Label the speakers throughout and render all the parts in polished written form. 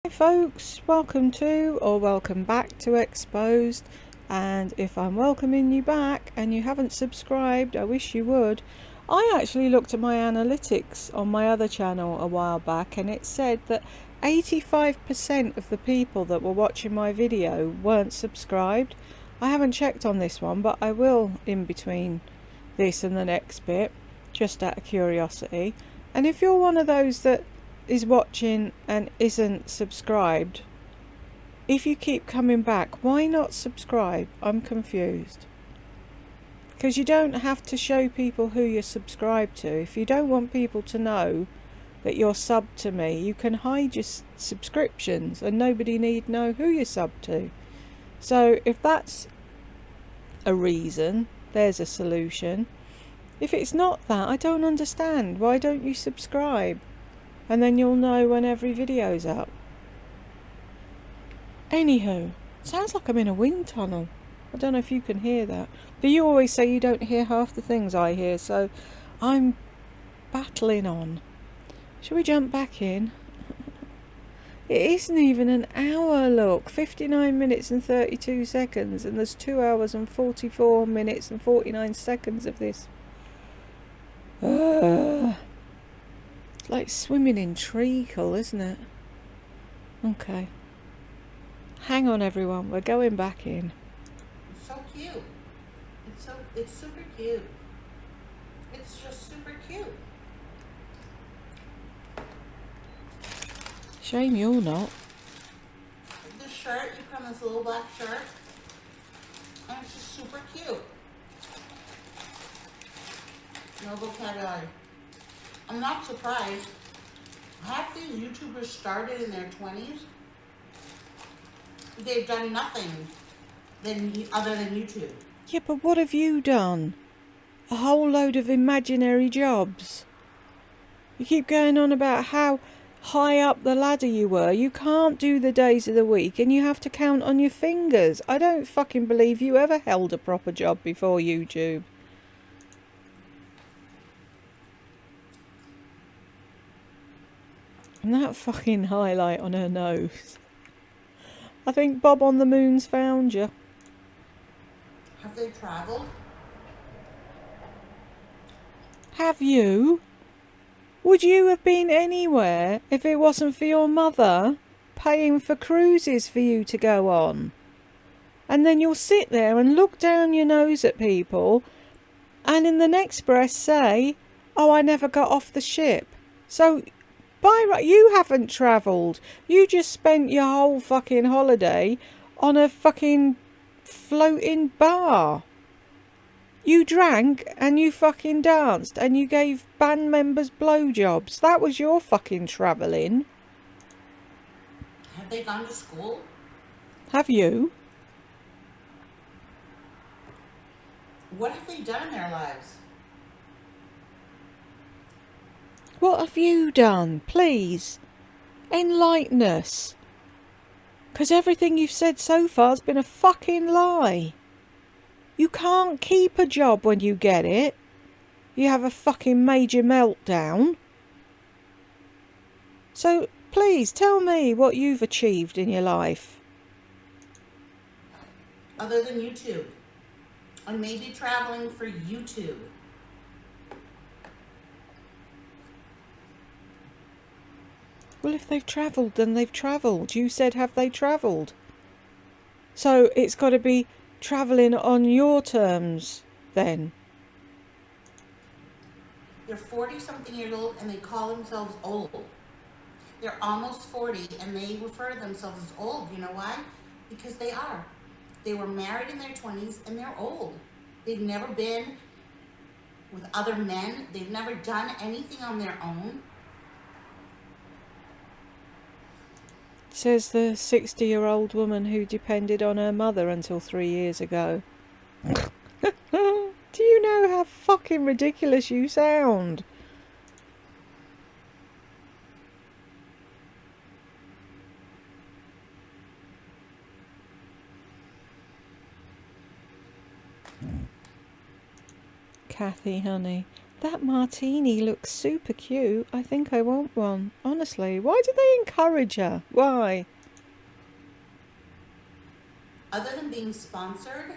Speaker 1: Hi folks, welcome to or welcome back to Exposed, and if I'm welcoming you back and you haven't subscribed, I wish you would. I actually looked at my analytics on my other channel a while back and it said that 85% of the people that were watching my video weren't subscribed. I haven't checked on this one, but I will in between this and the next bit, just out of curiosity. And if you're one of those that is watching and isn't subscribed, if you keep coming back, why not subscribe? I'm confused. Because you don't have to show people who you're subscribed to. If you don't want people to know that you're subbed to me, you can hide your subscriptions and nobody need know who you're subbed to. So if that's a reason, there's a solution. If it's not that, I don't understand. Why don't you subscribe? And then you'll know when every video's up. Anywho, sounds like I'm in a wind tunnel. I don't know if you can hear that. But you always say you don't hear half the things I hear, so I'm battling on. Shall we jump back in? It isn't even an hour, look. 59 minutes and 32 seconds, and there's 2 hours and 44 minutes and 49 seconds of this. It's like swimming in treacle, isn't it? Okay. Hang on everyone, we're going back in.
Speaker 2: It's so cute. It's super cute. It's just super cute.
Speaker 1: Shame you're not.
Speaker 2: This shirt, you put on this little black shirt, and it's just super cute. No vocabulary. I'm not surprised. Half these YouTubers started in their 20s. They've done nothing other than YouTube.
Speaker 1: Yeah, but what have you done? A whole load of imaginary jobs. You keep going on about how high up the ladder you were. You can't do the days of the week and you have to count on your fingers. I don't fucking believe you ever held a proper job before YouTube. And that fucking highlight on her nose. I think Bob on the Moon's found you.
Speaker 2: Have they traveled?
Speaker 1: Have you? Would you have been anywhere if it wasn't for your mother paying for cruises for you to go on? And then you'll sit there and look down your nose at people and in the next breath say, oh, I never got off the ship. So, by right, you haven't travelled. You just spent your whole fucking holiday on a fucking floating bar. You drank and you fucking danced and you gave band members blowjobs. That was your fucking travelling.
Speaker 2: Have they gone to school?
Speaker 1: Have you?
Speaker 2: What have they done in their lives?
Speaker 1: What have you done? Please, enlighten us. 'Cause everything you've said so far has been a fucking lie. You can't keep a job when you get it. You have a fucking major meltdown. So, please, tell me what you've achieved in your life.
Speaker 2: Other than YouTube. And maybe traveling for YouTube.
Speaker 1: Well, if they've travelled, then they've travelled. You said, have they travelled? So, it's got to be travelling on your terms, then.
Speaker 2: They're 40-something years old and they call themselves old. They're almost 40 and they refer to themselves as old. You know why? Because they are. They were married in their 20s and they're old. They've never been with other men. They've never done anything on their own.
Speaker 1: Says the 60-year-old woman who depended on her mother until 3 years ago. Do you know how fucking ridiculous you sound? Kathy, honey, That martini looks super cute. I think I want one. Honestly, why do they encourage her? Why?
Speaker 2: Other than being sponsored,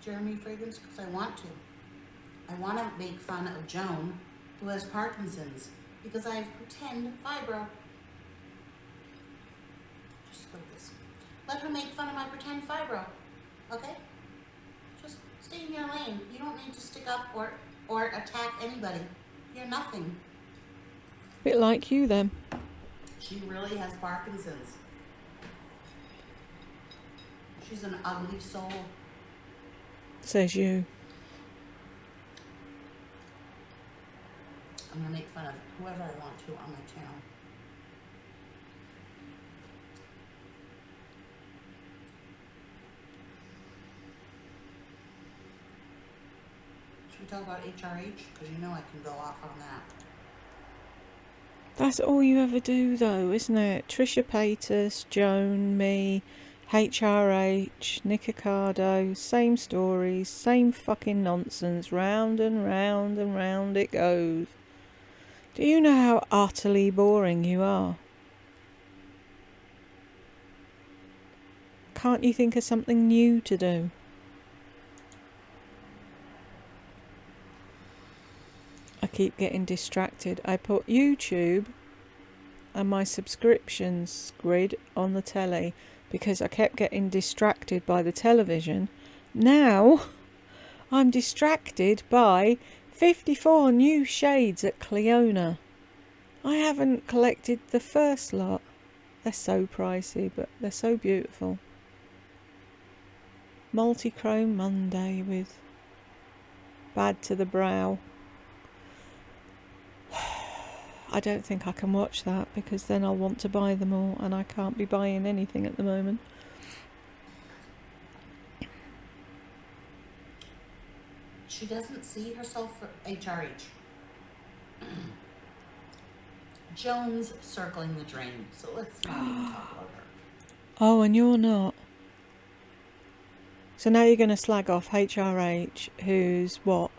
Speaker 2: Jeremy Fragrance, because I want to. I want to make fun of Joan, who has Parkinson's, because I have pretend fibro. Just spill this. Let her make fun of my pretend fibro, okay? Just stay in your lane. You don't need to stick up or attack anybody. You're nothing.
Speaker 1: Bit like you then.
Speaker 2: She really has Parkinson's. She's an ugly soul.
Speaker 1: Says you.
Speaker 2: I'm gonna make fun of whoever I want to on my channel. Should we talk about HRH? Because you know I can go off on that.
Speaker 1: That's all you ever do though, isn't it? Trisha Paytas, Joan, me, HRH, Nick Ocado, same stories, same fucking nonsense, round and round and round it goes. Do you know how utterly boring you are? Can't you think of something new to do? I keep getting distracted. I put YouTube and my subscriptions grid on the telly because I kept getting distracted by the television. Now I'm distracted by 54 new shades at Cleona. I haven't collected the first lot. They're so pricey, but they're so beautiful. Multi-chrome Monday with Bad to the Brow. I don't think I can watch that because then I'll want to buy them all and I can't be buying anything at the moment.
Speaker 2: She doesn't see herself for HRH. Joan's circling the drain, so let's not even talk about her.
Speaker 1: Oh, and you're not. So now you're going to slag off HRH, who's what,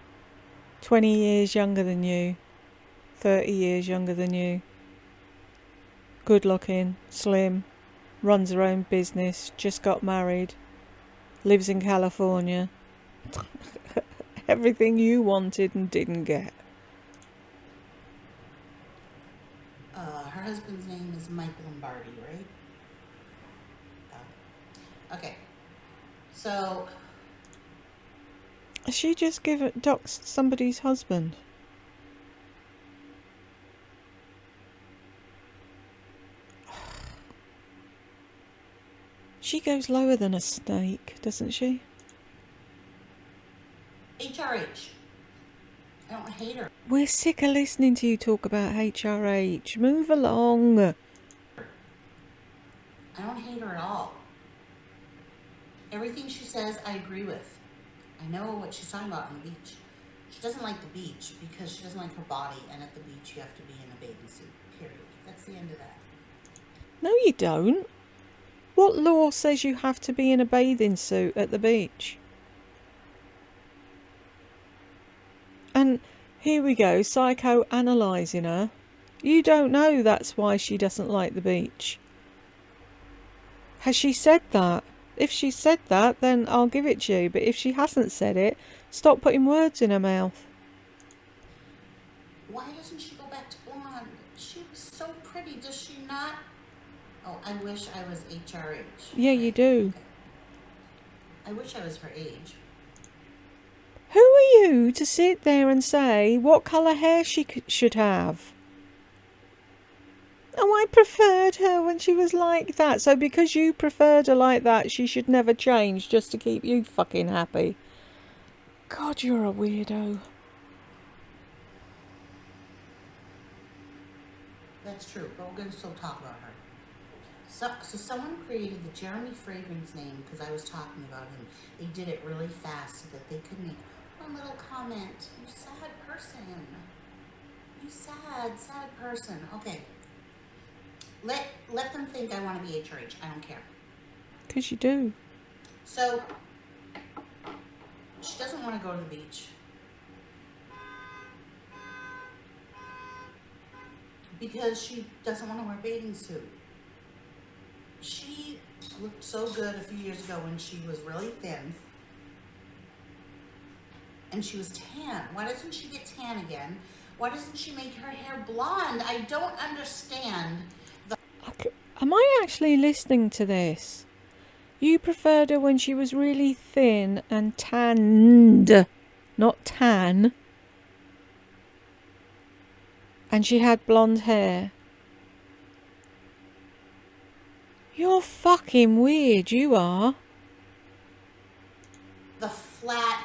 Speaker 1: 20 years younger than you, 30 years younger than you, good looking, slim, runs her own business, just got married, lives in California. Everything you wanted and didn't get.
Speaker 2: Her husband's name is Mike Lombardi, right? Okay. So
Speaker 1: She just doxed somebody's husband. She goes lower than a snake, doesn't she?
Speaker 2: HRH. I don't hate her.
Speaker 1: We're sick of listening to you talk about HRH. Move along.
Speaker 2: I don't hate her at all. Everything she says, I agree with. I know what she's talking about on the beach. She doesn't like the beach because she doesn't like her body, and at the beach you have to be in a bathing suit, period. That's the end of that.
Speaker 1: No, you don't. What law says you have to be in a bathing suit at the beach? And here we go, psychoanalysing her. You don't know that's why she doesn't like the beach. Has she said that? If she said that, then I'll give it to you. But if she hasn't said it, stop putting words in her mouth.
Speaker 2: Why doesn't she go back to blonde? She was so pretty, does she not? Oh, I wish I was HRH.
Speaker 1: Yeah, you do.
Speaker 2: Okay. I wish I was her age.
Speaker 1: Who are you to sit there and say what colour hair she should have? Oh, I preferred her when she was like that. So because you preferred her like that, she should never change just to keep you fucking happy. God, you're a weirdo.
Speaker 2: That's true, but we're going to still talk about her. So someone created the Jeremy Fragrance name because I was talking about him. They did it really fast so that they could make one little comment. You sad person. You sad person. Okay. Let them think I want to be HRH. I don't care.
Speaker 1: Because you do.
Speaker 2: So she doesn't want to go to the beach because she doesn't want to wear a bathing suit. She looked so good a few years ago when she was really thin and she was tan. Why doesn't she get tan again? Why doesn't she make her hair blonde? I don't understand.
Speaker 1: Am I actually listening to this? You preferred her when she was really thin and tanned, not tan. And she had blonde hair. You're fucking weird, you are.
Speaker 2: The flat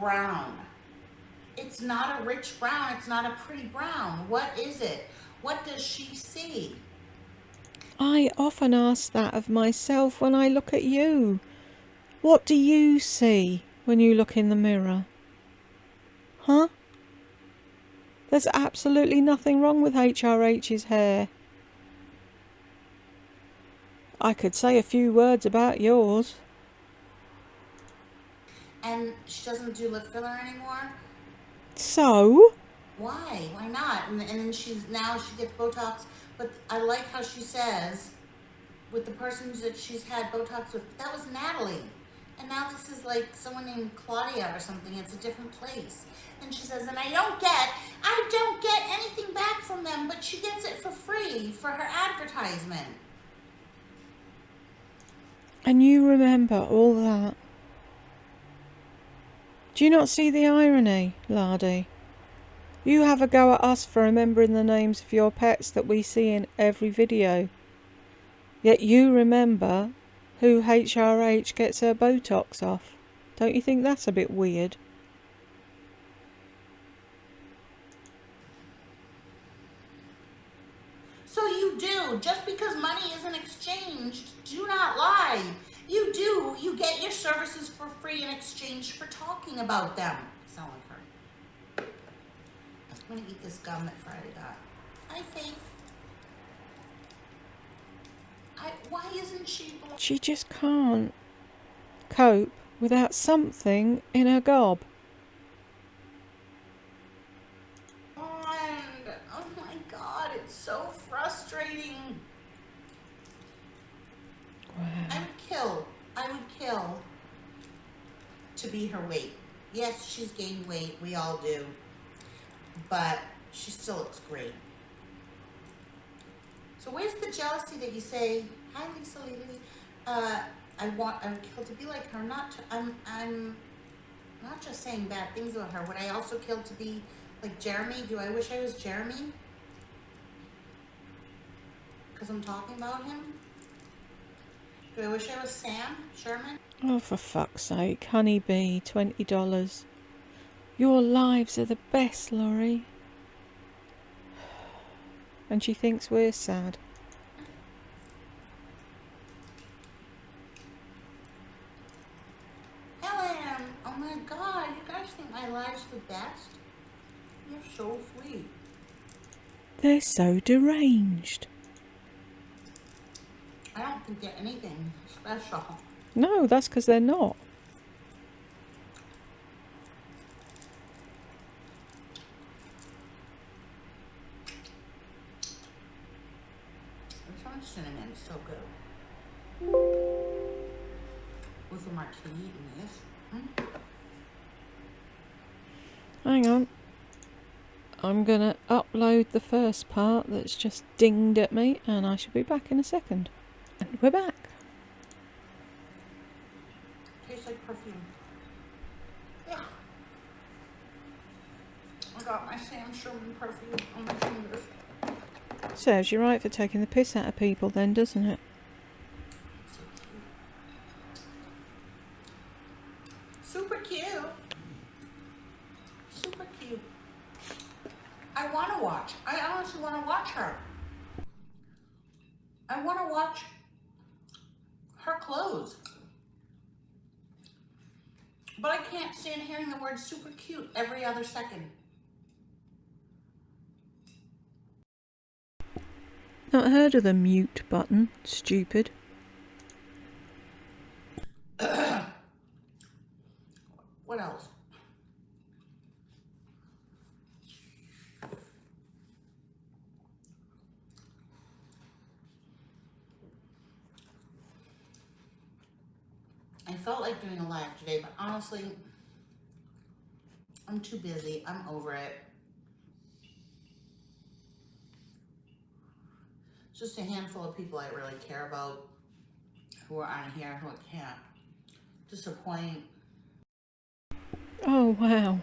Speaker 2: brown. It's not a rich brown. It's not a pretty brown. What is it? What does she see?
Speaker 1: I often ask that of myself when I look at you. What do you see when you look in the mirror? Huh? There's absolutely nothing wrong with HRH's hair. I could say a few words about yours.
Speaker 2: And she doesn't do lip filler anymore?
Speaker 1: So?
Speaker 2: Why? Why not? And then she gets Botox. But I like how she says, with the persons that she's had Botox with, that was Natalie. And now this is like someone named Claudia or something. It's a different place. And she says, and I don't get anything back from them, but she gets it for free for her advertisement.
Speaker 1: And you remember all that. Do you not see the irony, Lardy? You have a go at us for remembering the names of your pets that we see in every video. Yet you remember who HRH gets her Botox off. Don't you think that's a bit weird?
Speaker 2: So you do. Just because money isn't exchanged, do not lie. You do. You get your services for free in exchange for talking about them. Sound like her. I'm going to eat this gum that Friday got. Hi, Faith. Why isn't she...
Speaker 1: She just can't cope without something in her gob.
Speaker 2: And, oh my God, it's so frustrating.
Speaker 1: Wow.
Speaker 2: I would kill to be her weight. Yes, she's gained weight. We all do. But she still looks great. So where's the jealousy that you say, hi Lisa Lily, I would kill to be like her. I'm not just saying bad things about her. Would I also kill to be like Jeremy? Do I wish I was Jeremy? Because I'm talking about him? Do I wish I was Sam Sherman?
Speaker 1: Oh, for fuck's sake, honeybee, $20. Your lives are the best, Laurie. And she thinks we're sad.
Speaker 2: Helen! Oh my God, you guys think my life's the best? You're so sweet.
Speaker 1: They're so deranged.
Speaker 2: I don't think they're anything special.
Speaker 1: No, that's because they're not.
Speaker 2: This one's cinnamon, so good. With a martini in this.
Speaker 1: Hang on. I'm going to upload the first part that's just dinged at me, and I shall be back in a second. And we're back.
Speaker 2: Tastes like perfume. Yeah. I got my Sam Sherman perfume on my fingers.
Speaker 1: Serves you right for taking the piss out of people then, doesn't it?
Speaker 2: It's so cute. Super cute. Super cute. I want to watch. I honestly want to watch her. I want to watch her clothes. But I can't stand hearing the word super cute every other second.
Speaker 1: not heard of the mute button. Stupid.
Speaker 2: What else? I felt like doing a live today, but honestly, I'm too busy. I'm over it. It's just a handful of people I really care about who are on here who I can't disappoint.
Speaker 1: Oh, wow.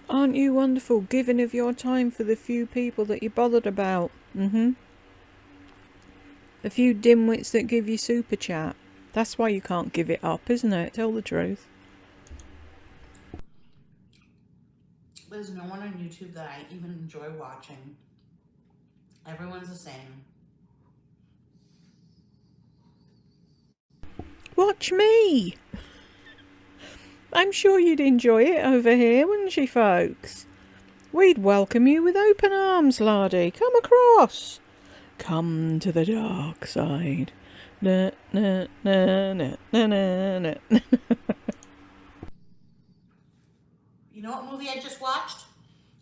Speaker 1: Aren't you wonderful, giving of your time for the few people that you're bothered about? The few dimwits that give you super chat. That's why you can't give it up, isn't it? Tell the truth.
Speaker 2: There's no one on YouTube that I even enjoy watching. Everyone's the same.
Speaker 1: Watch me! I'm sure you'd enjoy it over here, wouldn't you, folks? We'd welcome you with open arms, laddie. Come across. Come to the dark side. Na, na, na, na, na, na, na.
Speaker 2: You know what movie I just watched?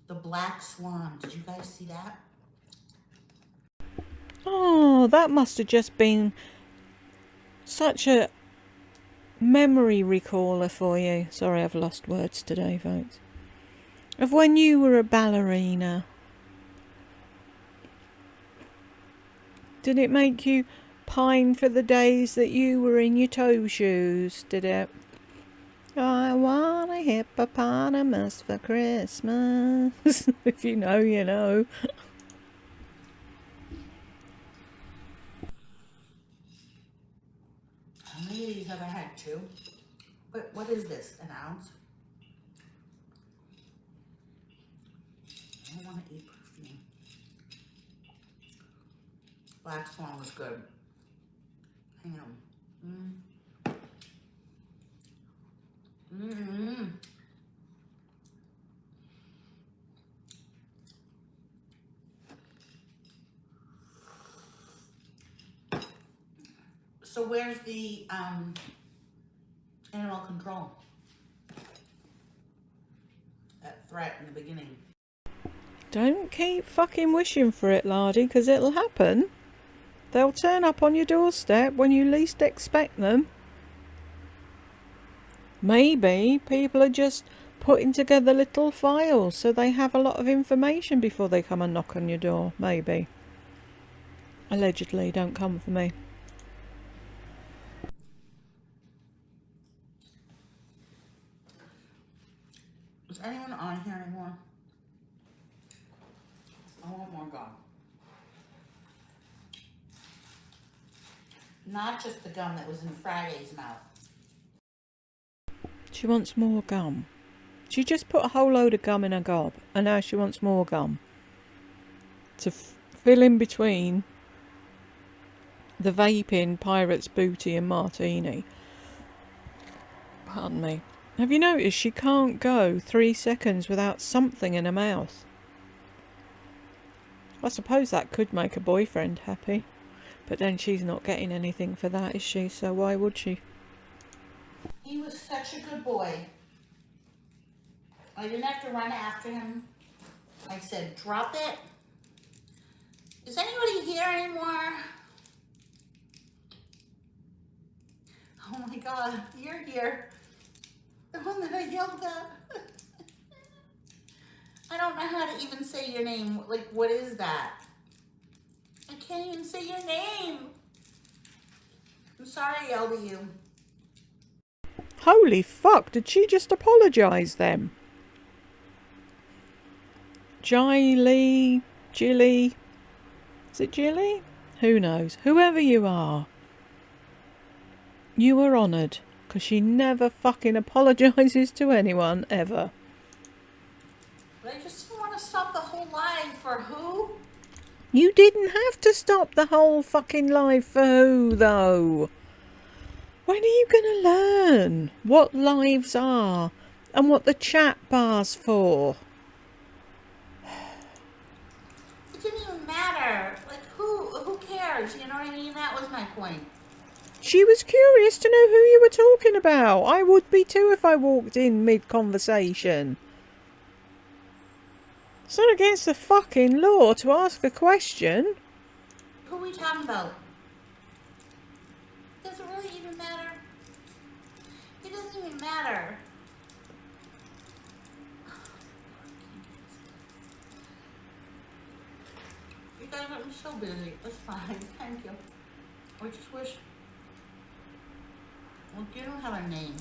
Speaker 2: The Black Swan. Did you guys see that?
Speaker 1: Oh, that must have just been such a memory recaller for you. Sorry, I've lost words today, folks. Of when you were a ballerina. Did it make you pine for the days that you were in your toe shoes, did it? I want a hippopotamus for Christmas. If you know, you know.
Speaker 2: How many of these have I had? 2? But what is this? An ounce? I don't want to eat perfume. Black Swan was good. Hang on. So where's the animal control? That threat in the beginning.
Speaker 1: Don't keep fucking wishing for it, laddie, because it'll happen. They'll turn up on your doorstep when you least expect them. Maybe people are just putting together little files so they have a lot of information before they come and knock on your door. Maybe. Allegedly, don't come for me.
Speaker 2: Is anyone on here anymore? I want more gum. Not just the gum that was in Friday's mouth.
Speaker 1: She wants more gum. She just put a whole load of gum in her gob, and now she wants more gum. To fill in between the vaping, pirate's booty and martini. Pardon me. Have you noticed she can't go 3 seconds without something in her mouth? I suppose that could make a boyfriend happy. But then she's not getting anything for that, is she? So why would she?
Speaker 2: He was such a good boy. I didn't have to run after him. I said, drop it. Is anybody here anymore? Oh my God, you're here. The one that I yelled at. I don't know how to even say your name. Like, what is that? I can't even say your name. I'm sorry I yelled at you.
Speaker 1: Holy fuck, did she just apologise then? Jilly, Jilly. Is it Jilly? Who knows? Whoever you are. You were honoured, because she never fucking apologises to anyone, ever.
Speaker 2: But I just didn't want to stop the whole line for who?
Speaker 1: You didn't have to stop the whole fucking live for who, though? When are you going to learn what lives are and what the chat bar's for?
Speaker 2: It didn't even matter. Like, who cares? You know what I mean? That was my point.
Speaker 1: She was curious to know who you were talking about. I would be too if I walked in mid-conversation. It's not against the fucking law to ask a question.
Speaker 2: Who are we talking about? Does it really even matter? It doesn't even matter. You guys, I'm so busy. It's fine. Thank you. I just wish. Well, you don't have a name.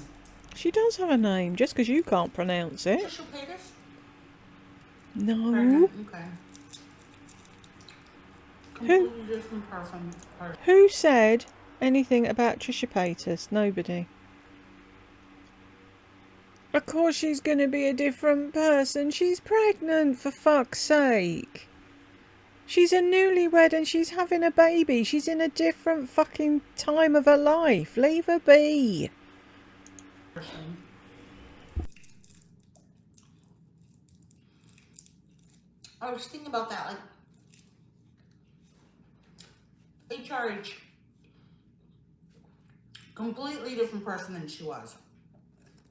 Speaker 1: She does have a name, just because you can't pronounce it.
Speaker 2: Trisha Paytas?
Speaker 1: No.
Speaker 2: Okay. Completely different person.
Speaker 1: Who said anything about Trisha Paytas? Nobody. Of course she's going to be a different person. She's pregnant, for fuck's sake. She's a newlywed and she's having a baby. She's in a different fucking time of her life. Leave her be.
Speaker 2: I was thinking about that, like, HRH. Completely different person than she was.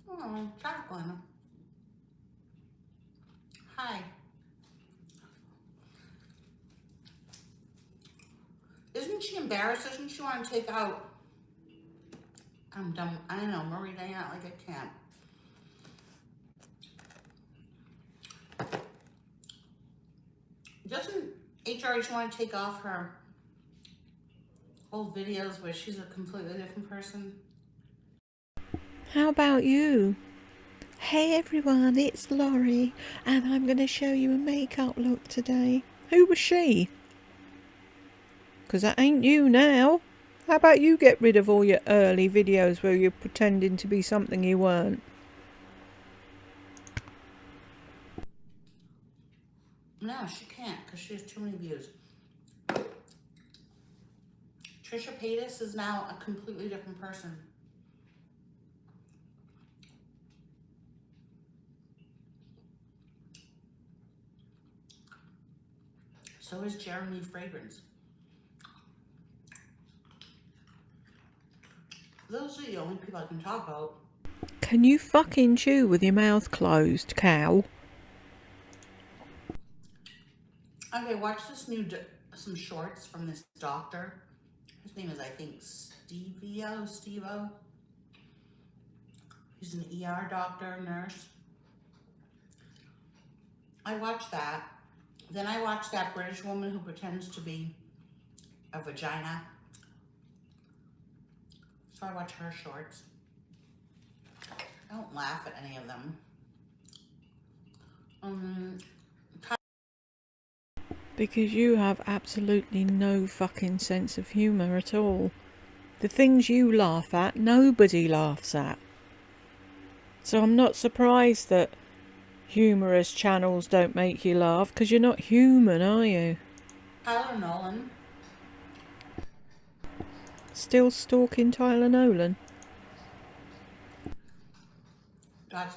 Speaker 2: Oh, Jacqueline. Hi. Isn't she embarrassed? Doesn't she want to take out? I'm done. I don't know, Marie Diana, like I can't. Doesn't HRH want to take off her old videos where she's a completely different person?
Speaker 1: How about you? Hey everyone, it's Laurie, and I'm going to show you a makeup look today. Who was she? Because that ain't you now. How about you get rid of all your early videos where you're pretending to be something you weren't?
Speaker 2: No, she can't because she has too many views. Trisha Paytas is now a completely different person. So is Jeremy Fragrance. Those are the only people I can talk about.
Speaker 1: Can you fucking chew with your mouth closed, cow?
Speaker 2: Okay, watch this some shorts from this doctor. His name is, I think, Steve-O. He's an ER doctor, nurse. I watched that. Then I watched that British woman who pretends to be a vagina. So I watch her shorts. I don't laugh at any of them.
Speaker 1: Because you have absolutely no fucking sense of humour at all. The things you laugh at, nobody laughs at. So I'm not surprised that humorous channels don't make you laugh, because you're not human, are you?
Speaker 2: Tyler Nolan.
Speaker 1: Still stalking Tyler Nolan?
Speaker 2: Got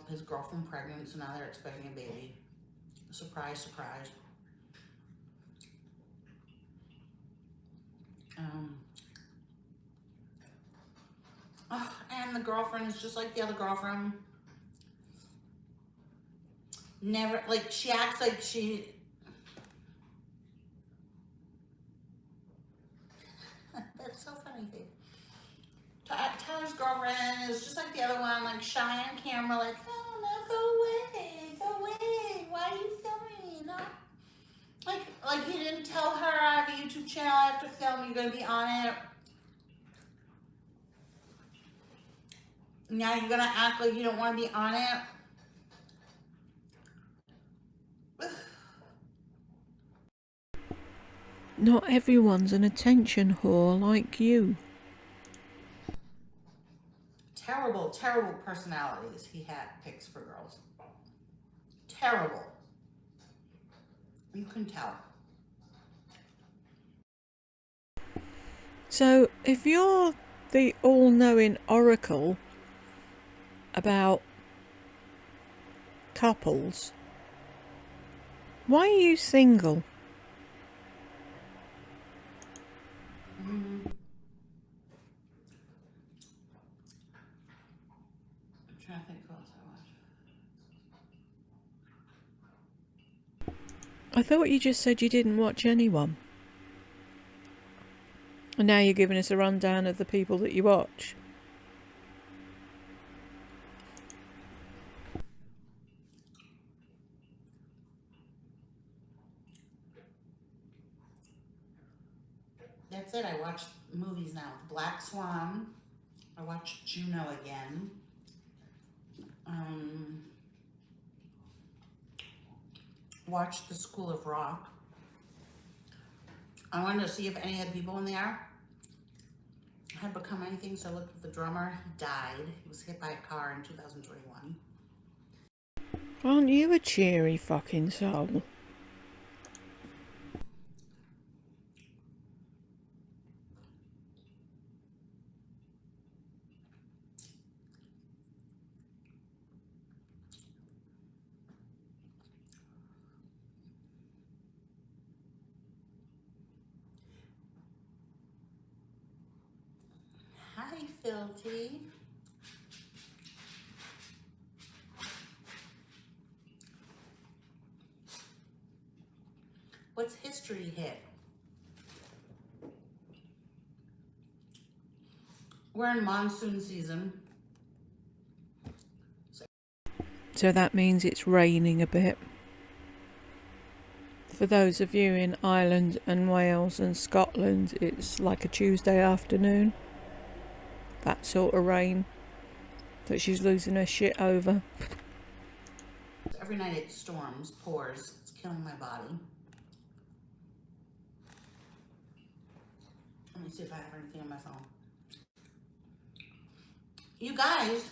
Speaker 2: his girlfriend pregnant, so now they're expecting a baby. Surprise, surprise. And the girlfriend is just like the other girlfriend. Never, like, she acts like she... That's so funny, babe. Tyler's girlfriend is just like the other one, like shy on camera, like, oh no, go away, why are you filming? No. Like he didn't tell her I have a YouTube channel, I have to film, you're gonna be on it. Now you're gonna act like you don't want to be on it.
Speaker 1: Not everyone's an attention whore like you.
Speaker 2: Terrible, terrible personalities he picks for girls. Terrible. You can tell.
Speaker 1: So, if you're the all-knowing oracle about couples, why are you single? I thought you just said you didn't watch anyone. And now you're giving us a rundown of the people that you watch.
Speaker 2: That's it. I watch movies now. Black Swan. I watched Juno again. Watched The School of Rock. I wanted to see if any of the people in there had become anything, so I looked at the drummer. He died. He was hit by a car in 2021.
Speaker 1: Aren't you a cheery fucking soul?
Speaker 2: Hi, Filthy. What's history hit? We're in monsoon season.
Speaker 1: So that means it's raining a bit. For those of you in Ireland and Wales and Scotland, it's like a Tuesday afternoon. That sort of rain that she's losing her shit over.
Speaker 2: Every night it storms, pours. It's killing my body. Let me see if I have anything on my phone. You guys,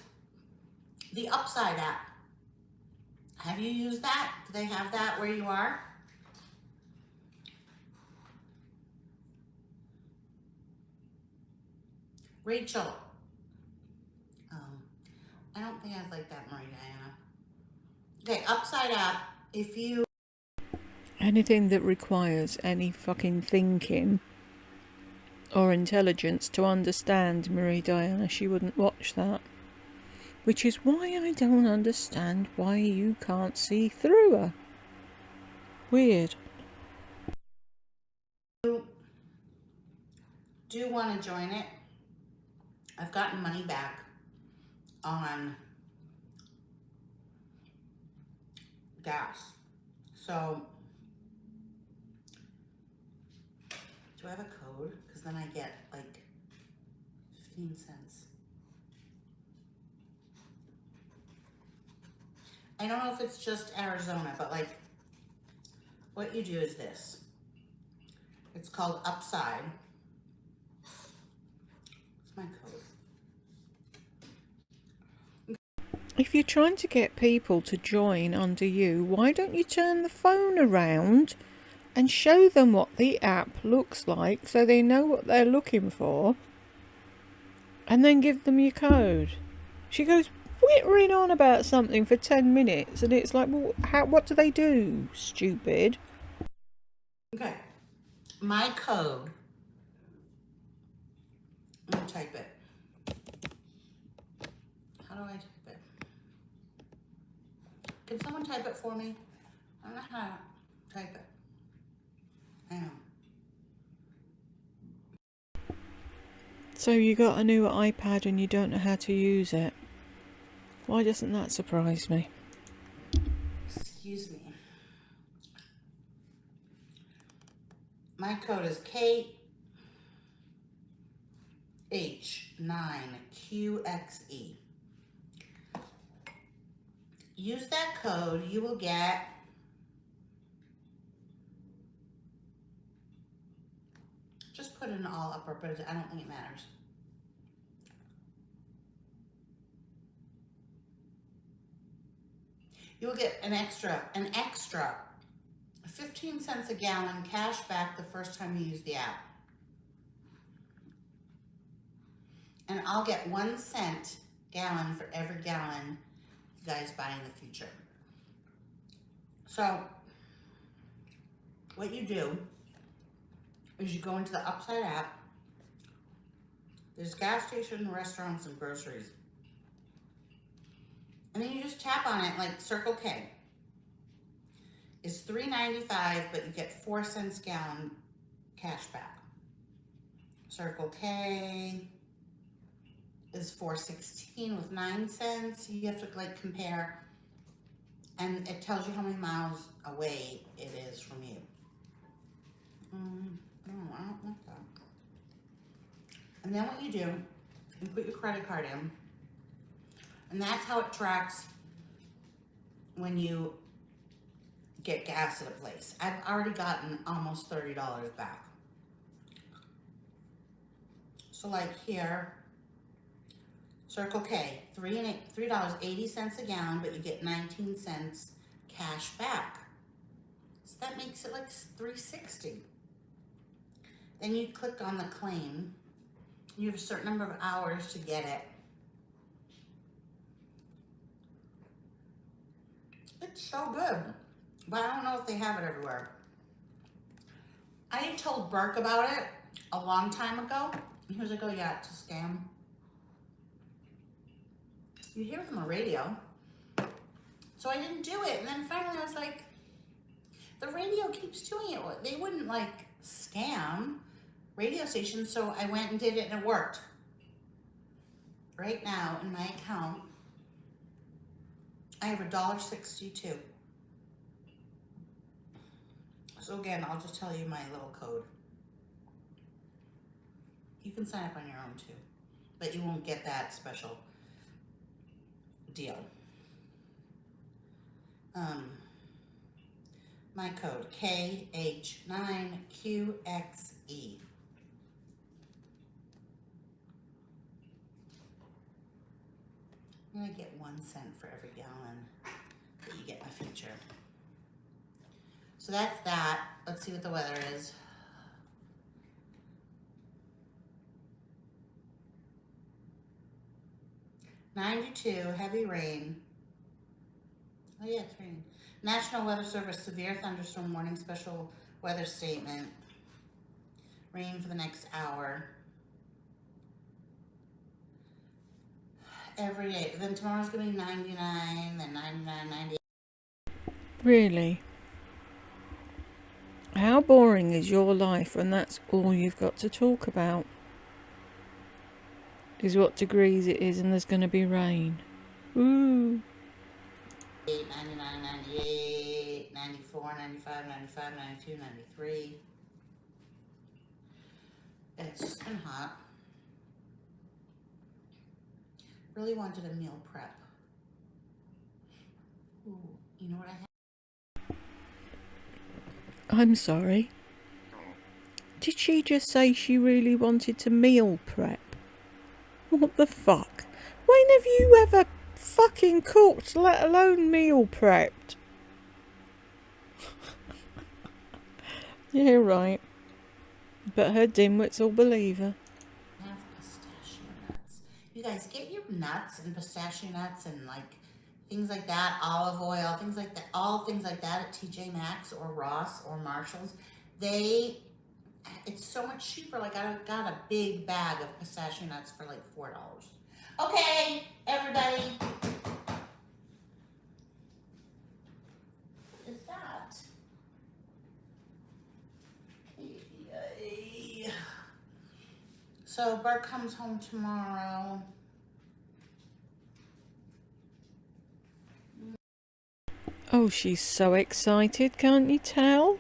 Speaker 2: the Upside app. Have you used that? Do they have that where you are? Rachel. I don't think I'd like that, Marie Diana. Okay, Upside app. If you...
Speaker 1: Anything that requires any fucking thinking or intelligence to understand Marie Diana, she wouldn't watch that. Which is why I don't understand why you can't see through her. Weird.
Speaker 2: Do want to join it? I've gotten money back on gas. So, do I have a code? Because then I get like 15 cents. I don't know if it's just Arizona, but like what you do is this. It's called Upside. What's my code?
Speaker 1: If you're trying to get people to join under you, why don't you turn the phone around and show them what the app looks like so they know what they're looking for, and then give them your code? She goes whittering on about something for 10 minutes and it's like, well, what do they do, stupid?
Speaker 2: Okay, my code, I'm gonna type it. How do I type it? Can someone type it for me? I don't know how to type it. I know.
Speaker 1: So you got a new iPad and you don't know how to use it. Why doesn't that surprise me?
Speaker 2: Excuse me. My code is KH9QXE. Use that code, you will get just put in all upper, but I don't think it matters. You will get an extra 15 cents a gallon cash back the first time you use the app. And I'll get 1 cent gallon for every gallon you guys buy in the future. So what you do is you go into the Upside app. There's gas station, restaurants, and groceries. And then you just tap on it like Circle K. is $3.95, but you get 4 cents gallon cash back. Circle K is $4.16 with 9 cents. You have to like compare, and it tells you how many miles away it is from you. No, I don't want that. And then what you do, you put your credit card in, and that's how it tracks when you get gas at a place. I've already gotten almost $30 back. So like here, Circle K, $3.80 a gallon, but you get 19 cents cash back. So that makes it like $3.60. Then you click on the claim. You have a certain number of hours to get it. It's so good, but I don't know if they have it everywhere. I told Burke about it a long time ago. He was like, oh yeah, it's a scam. You hear them on the radio. So I didn't do it. And then finally I was like, the radio keeps doing it. They wouldn't like scam radio stations. So I went and did it and it worked. Right now in my account, I have $1.62. So again, I'll just tell you my little code. You can sign up on your own too, but you won't get that special deal. My code, KH9QXE. I'm gonna get 1 cent for every gallon that you get in the future. So that's that. Let's see what the weather is. '92, heavy rain. Oh yeah, it's raining. National Weather Service, severe thunderstorm warning, special weather statement. Rain for the next hour. Every day. Then tomorrow's gonna be 99, then 99, 98.
Speaker 1: Really? How boring is your life when that's all you've got to talk about? Is what degrees it is and there's going to be rain. Ooh.
Speaker 2: 99, 98, 94, 95, 95, 92, 93. It's just been hot. Really wanted a meal prep. Ooh, you know what I have?
Speaker 1: I'm sorry. Did she just say she really wanted to meal prep? What the fuck? When have you ever fucking cooked, let alone meal prepped? Yeah, right. But her dimwits will believe her.
Speaker 2: I have pistachio nuts. You guys, get your nuts and pistachio nuts and like things like that, olive oil, things like that, all things like that at TJ Maxx or Ross or Marshall's. It's so much cheaper. Like I got a big bag of pistachio nuts for like $4. Okay, everybody. What is that? Yay. So Bert comes home tomorrow.
Speaker 1: Oh, she's so excited, can't you tell?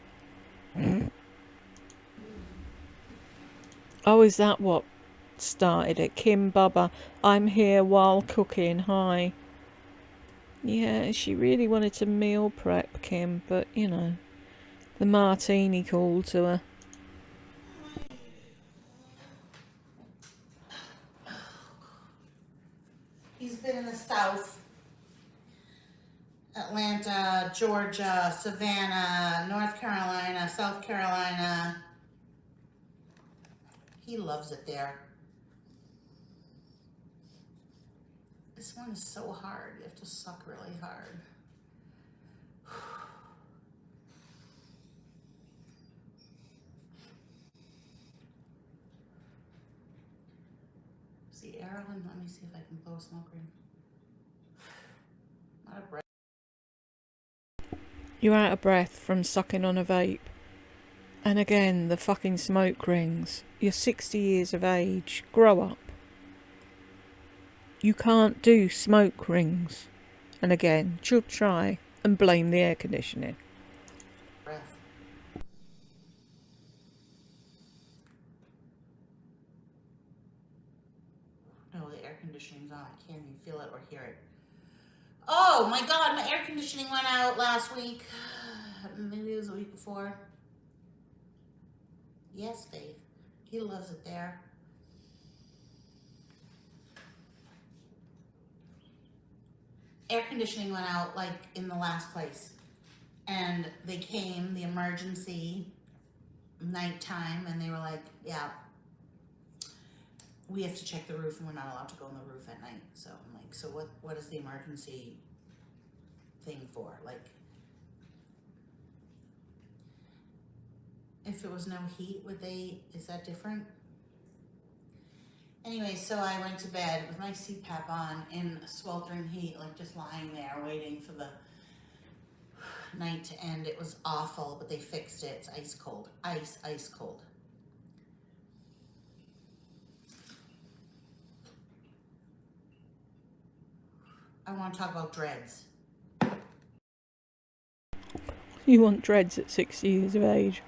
Speaker 1: Oh, is that what started it? Kim Bubba, I'm here while cooking, hi. Yeah, she really wanted to meal prep, Kim, but, you know, the martini called to her.
Speaker 2: He's been in the South. Atlanta, Georgia, Savannah, North Carolina, South Carolina. He loves it there. This one is so hard. You have to suck really hard. See, Erin, let me see if I can blow smoke ring. Not a breath.
Speaker 1: You're out of breath from sucking on a vape. And again, the fucking smoke rings. You're 60 years of age. Grow up. You can't do smoke rings. And again, she'll try and blame the air conditioning.
Speaker 2: Breath. No, the air conditioning's on. I can't even feel it or hear it. Oh my god, my air conditioning went out last week. Maybe it was a week before. Yes, Faith. He loves it there. Air conditioning went out like in the last place. And they came, the emergency, nighttime, and they were like, yeah, we have to check the roof and we're not allowed to go on the roof at night. So I'm like, so what is the emergency thing for? Like, if it was no heat, is that different? Anyway, so I went to bed with my CPAP on in sweltering heat, like just lying there waiting for the night to end. It was awful, but they fixed it. It's ice cold. Ice cold. I want to talk about dreads.
Speaker 1: You want dreads at 60 years of age.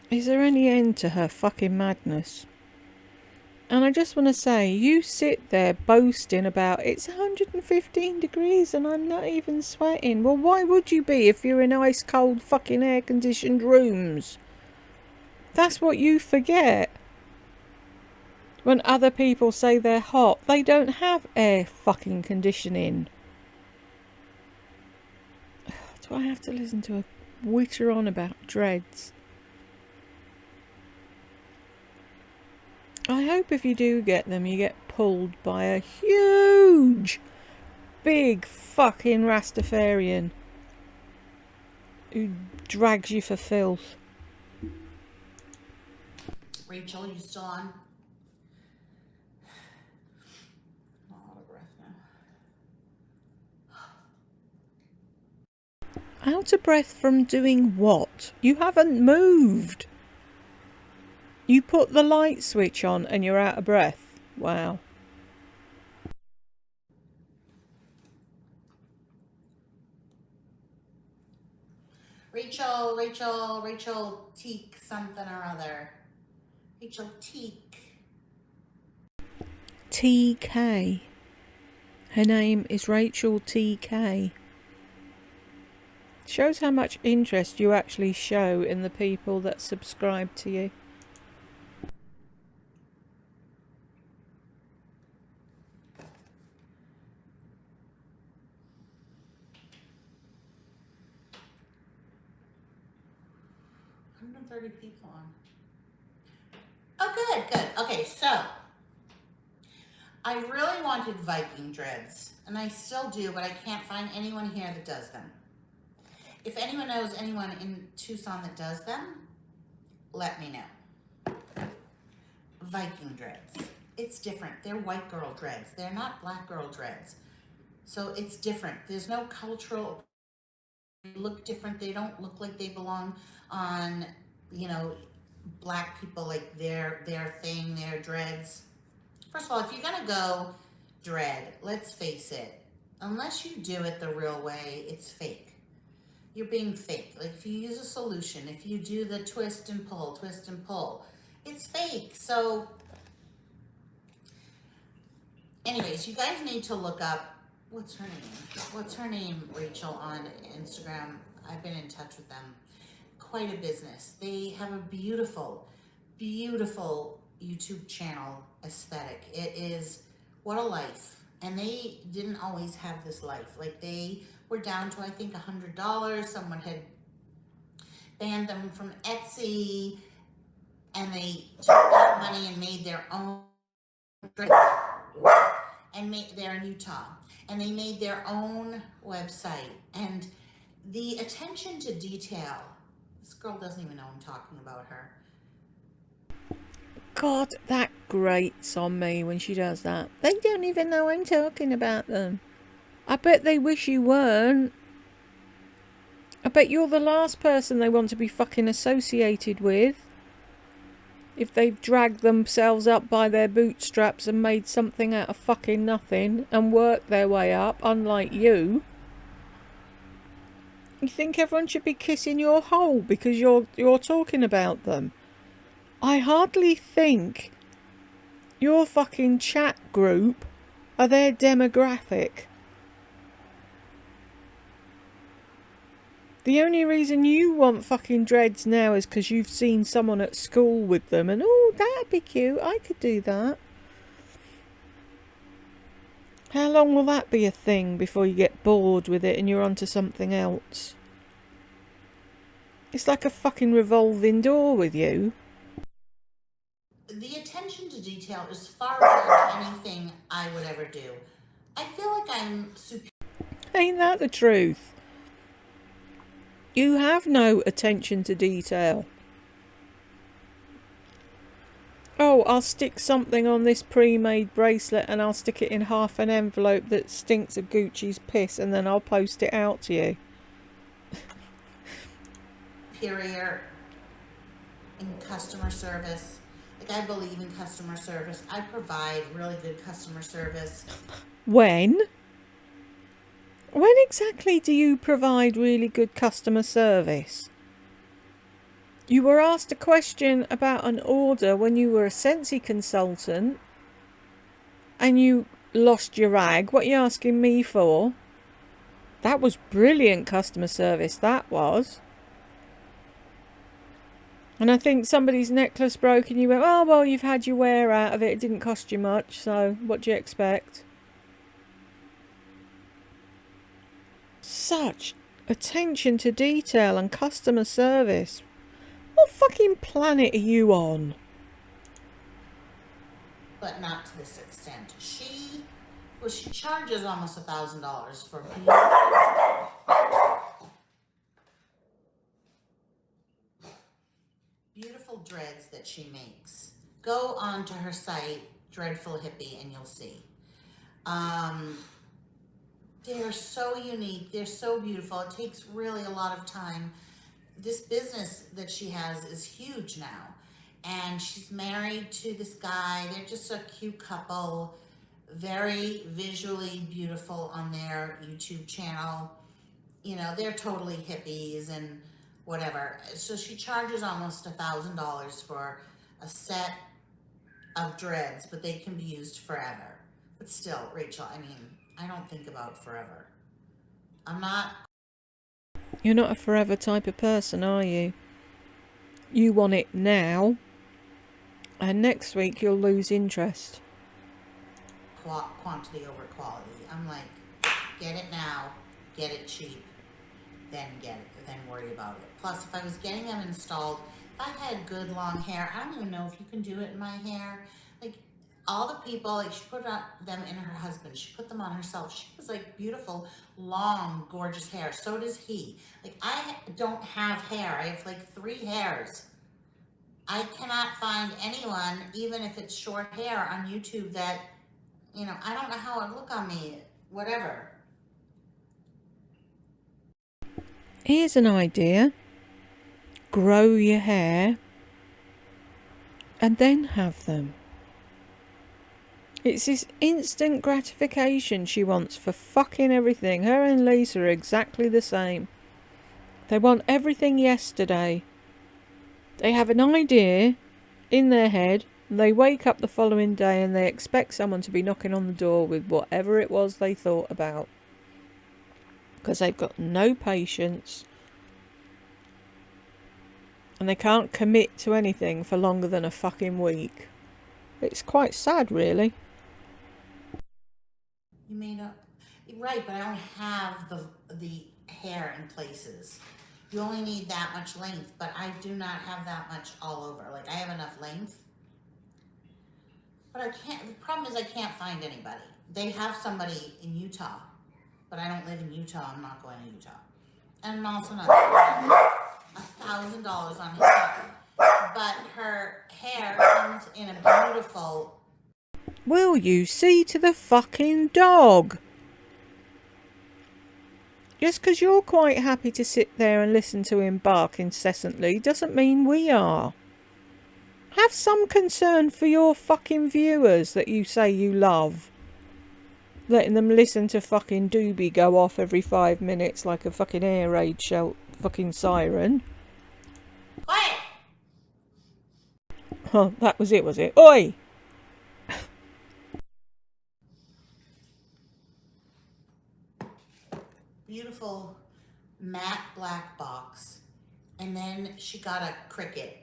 Speaker 1: Is there any end to her fucking madness? And I just want to say, you sit there boasting about it's 115 degrees and I'm not even sweating. Well, why would you be if you're in ice cold fucking air conditioned rooms? That's what you forget. When other people say they're hot, they don't have air fucking conditioning. Do I have to listen to a witter on about dreads? I hope if you do get them, you get pulled by a huge, big fucking Rastafarian who drags you for filth.
Speaker 2: Rachel, you still on? I'm out of breath now.
Speaker 1: Out of breath from doing what? You haven't moved. You put the light switch on and you're out of breath. Wow.
Speaker 2: Rachel Teak something or other. Rachel Teak.
Speaker 1: TK. Her name is Rachel TK. Shows how much interest you actually show in the people that subscribe to you.
Speaker 2: People on. Oh, good. Okay, so I really wanted Viking dreads, and I still do, but I can't find anyone here that does them. If anyone knows anyone in Tucson that does them, let me know. Viking dreads. It's different. They're white girl dreads. They're not black girl dreads. So it's different. There's no cultural. They look different. They don't look like they belong on, black people, like their thing, their dreads. First of all, if you're gonna go dread, let's face it, unless you do it the real way, it's fake. You're being fake. Like if you use a solution, if you do the twist and pull, it's fake. So anyways, you guys need to look up, what's her name, Rachel, on Instagram. I've been in touch with them. Quite a business. They have a beautiful YouTube channel aesthetic. It is what a life. And they didn't always have this life. Like they were down to, I think, $100. Someone had banned them from Etsy, and they took that money and made their own, they're in Utah, and they made their own website. And the attention to detail, this girl doesn't even know I'm talking about her.
Speaker 1: God, that grates on me when she does that. They don't even know I'm talking about them. I bet they wish you weren't. I bet you're the last person they want to be fucking associated with. If they've dragged themselves up by their bootstraps and made something out of fucking nothing and worked their way up, unlike you. You think everyone should be kissing your hole because you're talking about them? I hardly think your fucking chat group are their demographic. The only reason you want fucking dreads now is because you've seen someone at school with them and, oh, that'd be cute, I could do that. How long will that be a thing before you get bored with it and you're onto something else? It's like a fucking revolving door with you.
Speaker 2: The attention to detail is far beyond anything I would ever do. I feel like I'm superior.
Speaker 1: Ain't that the truth? You have no attention to detail. Oh, I'll stick something on this pre-made bracelet and I'll stick it in half an envelope that stinks of Gucci's piss and then I'll post it out to you.
Speaker 2: Superior in customer service. Like, I believe in customer service. I provide really good customer service.
Speaker 1: When? When exactly do you provide really good customer service? You were asked a question about an order when you were a Sensi consultant and you lost your rag. What are you asking me for? That was brilliant customer service, that was. And I think somebody's necklace broke and you went, oh, well, you've had your wear out of it. It didn't cost you much, so what do you expect? Such attention to detail and customer service. What fucking planet are you on?
Speaker 2: But not to this extent. She charges almost $1,000 for beautiful dreads that she makes. Go onto her site, Dreadful Hippie, and you'll see. They're so unique. They're so beautiful. It takes really a lot of time. This business that she has is huge now. And she's married to this guy. They're just a cute couple. Very visually beautiful on their YouTube channel. You know, they're totally hippies and whatever. So she charges almost $1,000 for a set of dreads, but they can be used forever. But still, Rachel, I mean, I don't think about forever. I'm not.
Speaker 1: You're not a forever type of person, are you? You want it now, and next week you'll lose interest.
Speaker 2: Quantity over quality. I'm like, get it now, get it cheap, then get it, then worry about it. Plus, if I was getting them installed, if I had good long hair, I don't even know if you can do it in my hair. Like, all the people, like, she put them in her husband, she put them on herself. She has like beautiful, long, gorgeous hair. So does he. Like, I don't have hair. I have like 3 hairs. I cannot find anyone, even if it's short hair on YouTube, that, you know, I don't know how it would look on me, whatever.
Speaker 1: Here's an idea. Grow your hair and then have them. It's this instant gratification she wants for fucking everything. Her and Lisa are exactly the same. They want everything yesterday. They have an idea in their head. They wake up the following day and they expect someone to be knocking on the door with whatever it was they thought about. Because they've got no patience. And they can't commit to anything for longer than a fucking week. It's quite sad, really.
Speaker 2: You may not, right, but I don't have the hair in places. You only need that much length, but I do not have that much all over. Like, I have enough length, but I can't, the problem is I can't find anybody. They have somebody in Utah, but I don't live in Utah. I'm not going to Utah. And I'm also not spending $1,000 on hair. But her hair comes in a beautiful...
Speaker 1: Will you see to the fucking dog? Just because you're quite happy to sit there and listen to him bark incessantly doesn't mean we are. Have some concern for your fucking viewers that you say you love. Letting them listen to fucking Doobie go off every 5 minutes like a fucking air raid fucking siren.
Speaker 2: Quiet!
Speaker 1: Oh, that was it? Oi!
Speaker 2: Beautiful matte black box. And then she got a Cricut.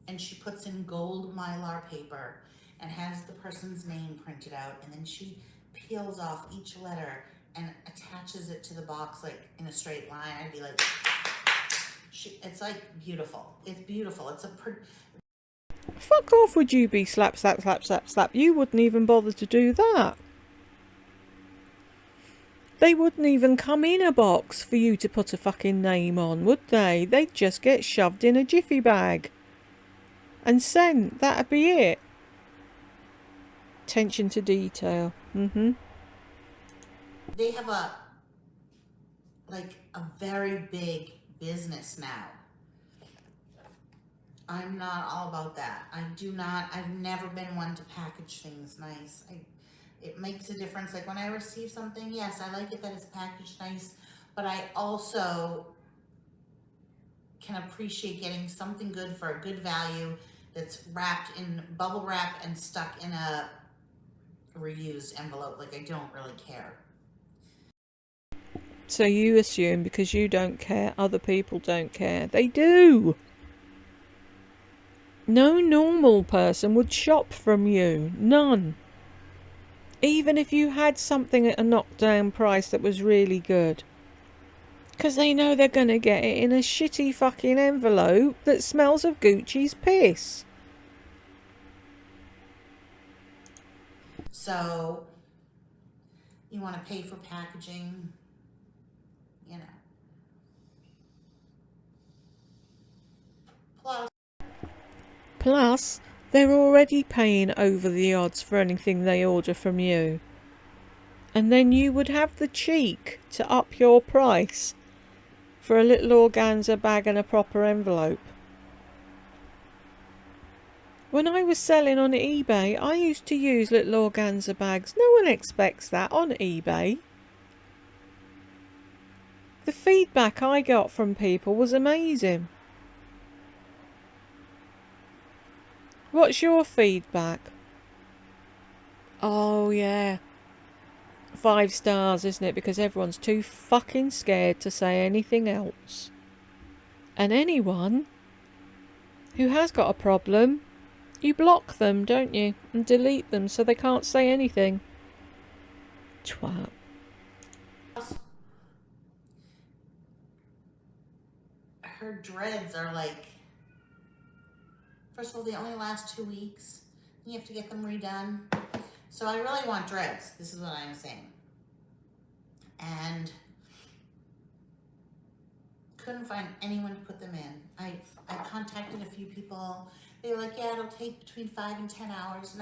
Speaker 2: And she puts in gold Mylar paper and has the person's name printed out. And then she peels off each letter and attaches it to the box like in a straight line. I'd be like, it's like beautiful. It's beautiful. It's a
Speaker 1: Fuck off, would you be slap, slap, slap, slap, slap. You wouldn't even bother to do that. They wouldn't even come in a box for you to put a fucking name on, would they? They'd just get shoved in a jiffy bag. And sent. That'd be it. Attention to detail.
Speaker 2: They have a very big business now. I'm not all about that. I've never been one to package things nice. It makes a difference. Like when I receive something, yes, I like it that it's packaged nice, but I also can appreciate getting something good for a good value that's wrapped in bubble wrap and stuck in a reused envelope. Like, I don't really care.
Speaker 1: So you assume because you don't care, other people don't care. They do. No normal person would shop from you. None. Even if you had something at a knockdown price that was really good. Because they know they're going to get it in a shitty fucking envelope that smells of Gucci's piss.
Speaker 2: So, you want to pay for packaging, you know.
Speaker 1: Plus, they're already paying over the odds for anything they order from you. And then you would have the cheek to up your price for a little organza bag and a proper envelope. When I was selling on eBay, I used to use little organza bags. No one expects that on eBay. The feedback I got from people was amazing. What's your feedback? Oh yeah. 5 stars, isn't it? Because everyone's too fucking scared to say anything else. And anyone who has got a problem, you block them, don't you? And delete them so they can't say anything. Twat.
Speaker 2: Her dreads are like, first of all, they only last 2 weeks. You have to get them redone. So I really want dreads. This is what I'm saying. And couldn't find anyone to put them in. I contacted a few people. They were like, yeah, it'll take between 5 and 10 hours.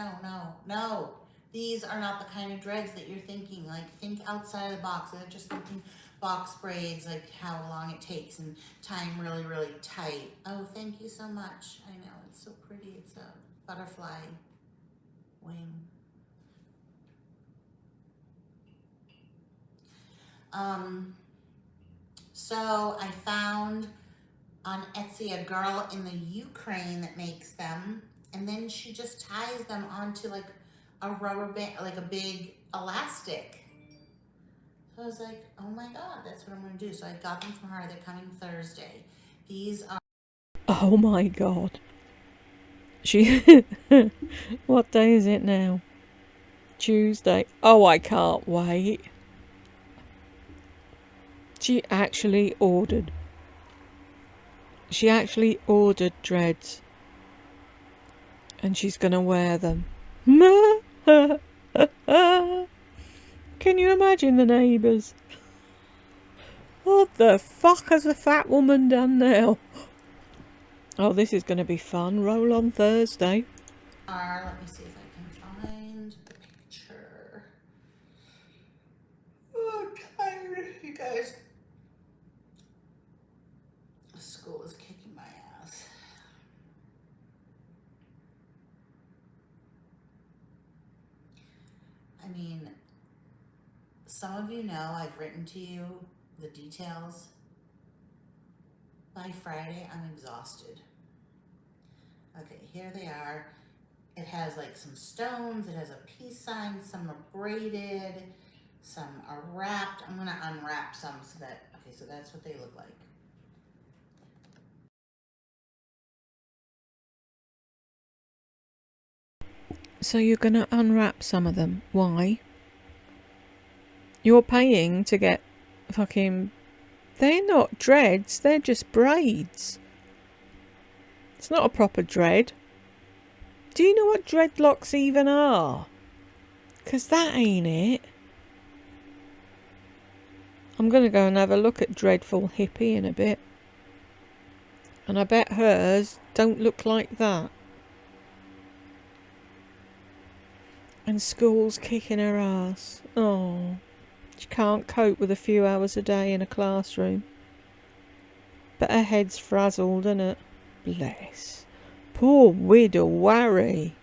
Speaker 2: No. These are not the kind of dreads that you're thinking. Like, think outside of the box. They're just thinking box braids, like how long it takes and tying really, really tight. Oh, thank you so much. I know, it's so pretty. It's a butterfly wing. So I found on Etsy a girl in the Ukraine that makes them, and then she just ties them onto like a rubber band, like a big elastic. So I was like, oh my God, that's what I'm gonna do. So I got them from her. They're coming Thursday. These are...
Speaker 1: Oh my God. She... What day is it now? Tuesday. Oh, I can't wait. She actually ordered dreads. And she's gonna wear them. Can you imagine the neighbours? What the fuck has a fat woman done now? Oh, this is gonna be fun. Roll on Thursday.
Speaker 2: Let me see if I can find the picture. Oh, I'm tired, you guys, school is kicking my ass. I mean, some of you know I've written to you the details. By Friday, I'm exhausted. Okay, here they are. It has like some stones, it has a peace sign, some are braided, some are wrapped. I'm gonna unwrap some so that, okay, so that's what they look like.
Speaker 1: So you're going to unwrap some of them. Why? You're paying to get fucking... They're not dreads, they're just braids. It's not a proper dread. Do you know what dreadlocks even are? 'Cause that ain't it. I'm going to go and have a look at Dreadful Hippie in a bit. And I bet hers don't look like that. And school's kicking her ass. Oh, she can't cope with a few hours a day in a classroom. But her head's frazzled, isn't it? Bless. Poor widow Warry.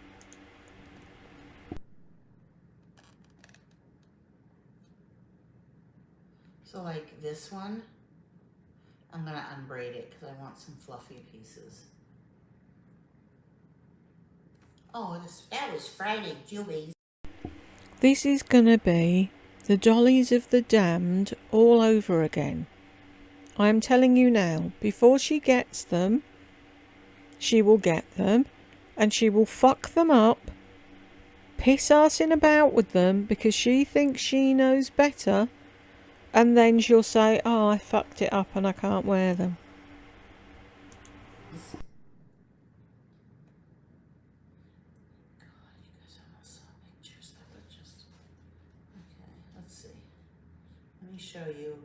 Speaker 2: So like this one, I'm gonna unbraid it because I want some fluffy pieces. Oh, that was Friday, Jubies.
Speaker 1: This is gonna be the Dollies of the Damned all over again. I am telling you now, before she gets them, she will get them, and she will fuck them up, piss arsing about with them because she thinks she knows better, and then she'll say, oh, I fucked it up and I can't wear them.
Speaker 2: Show you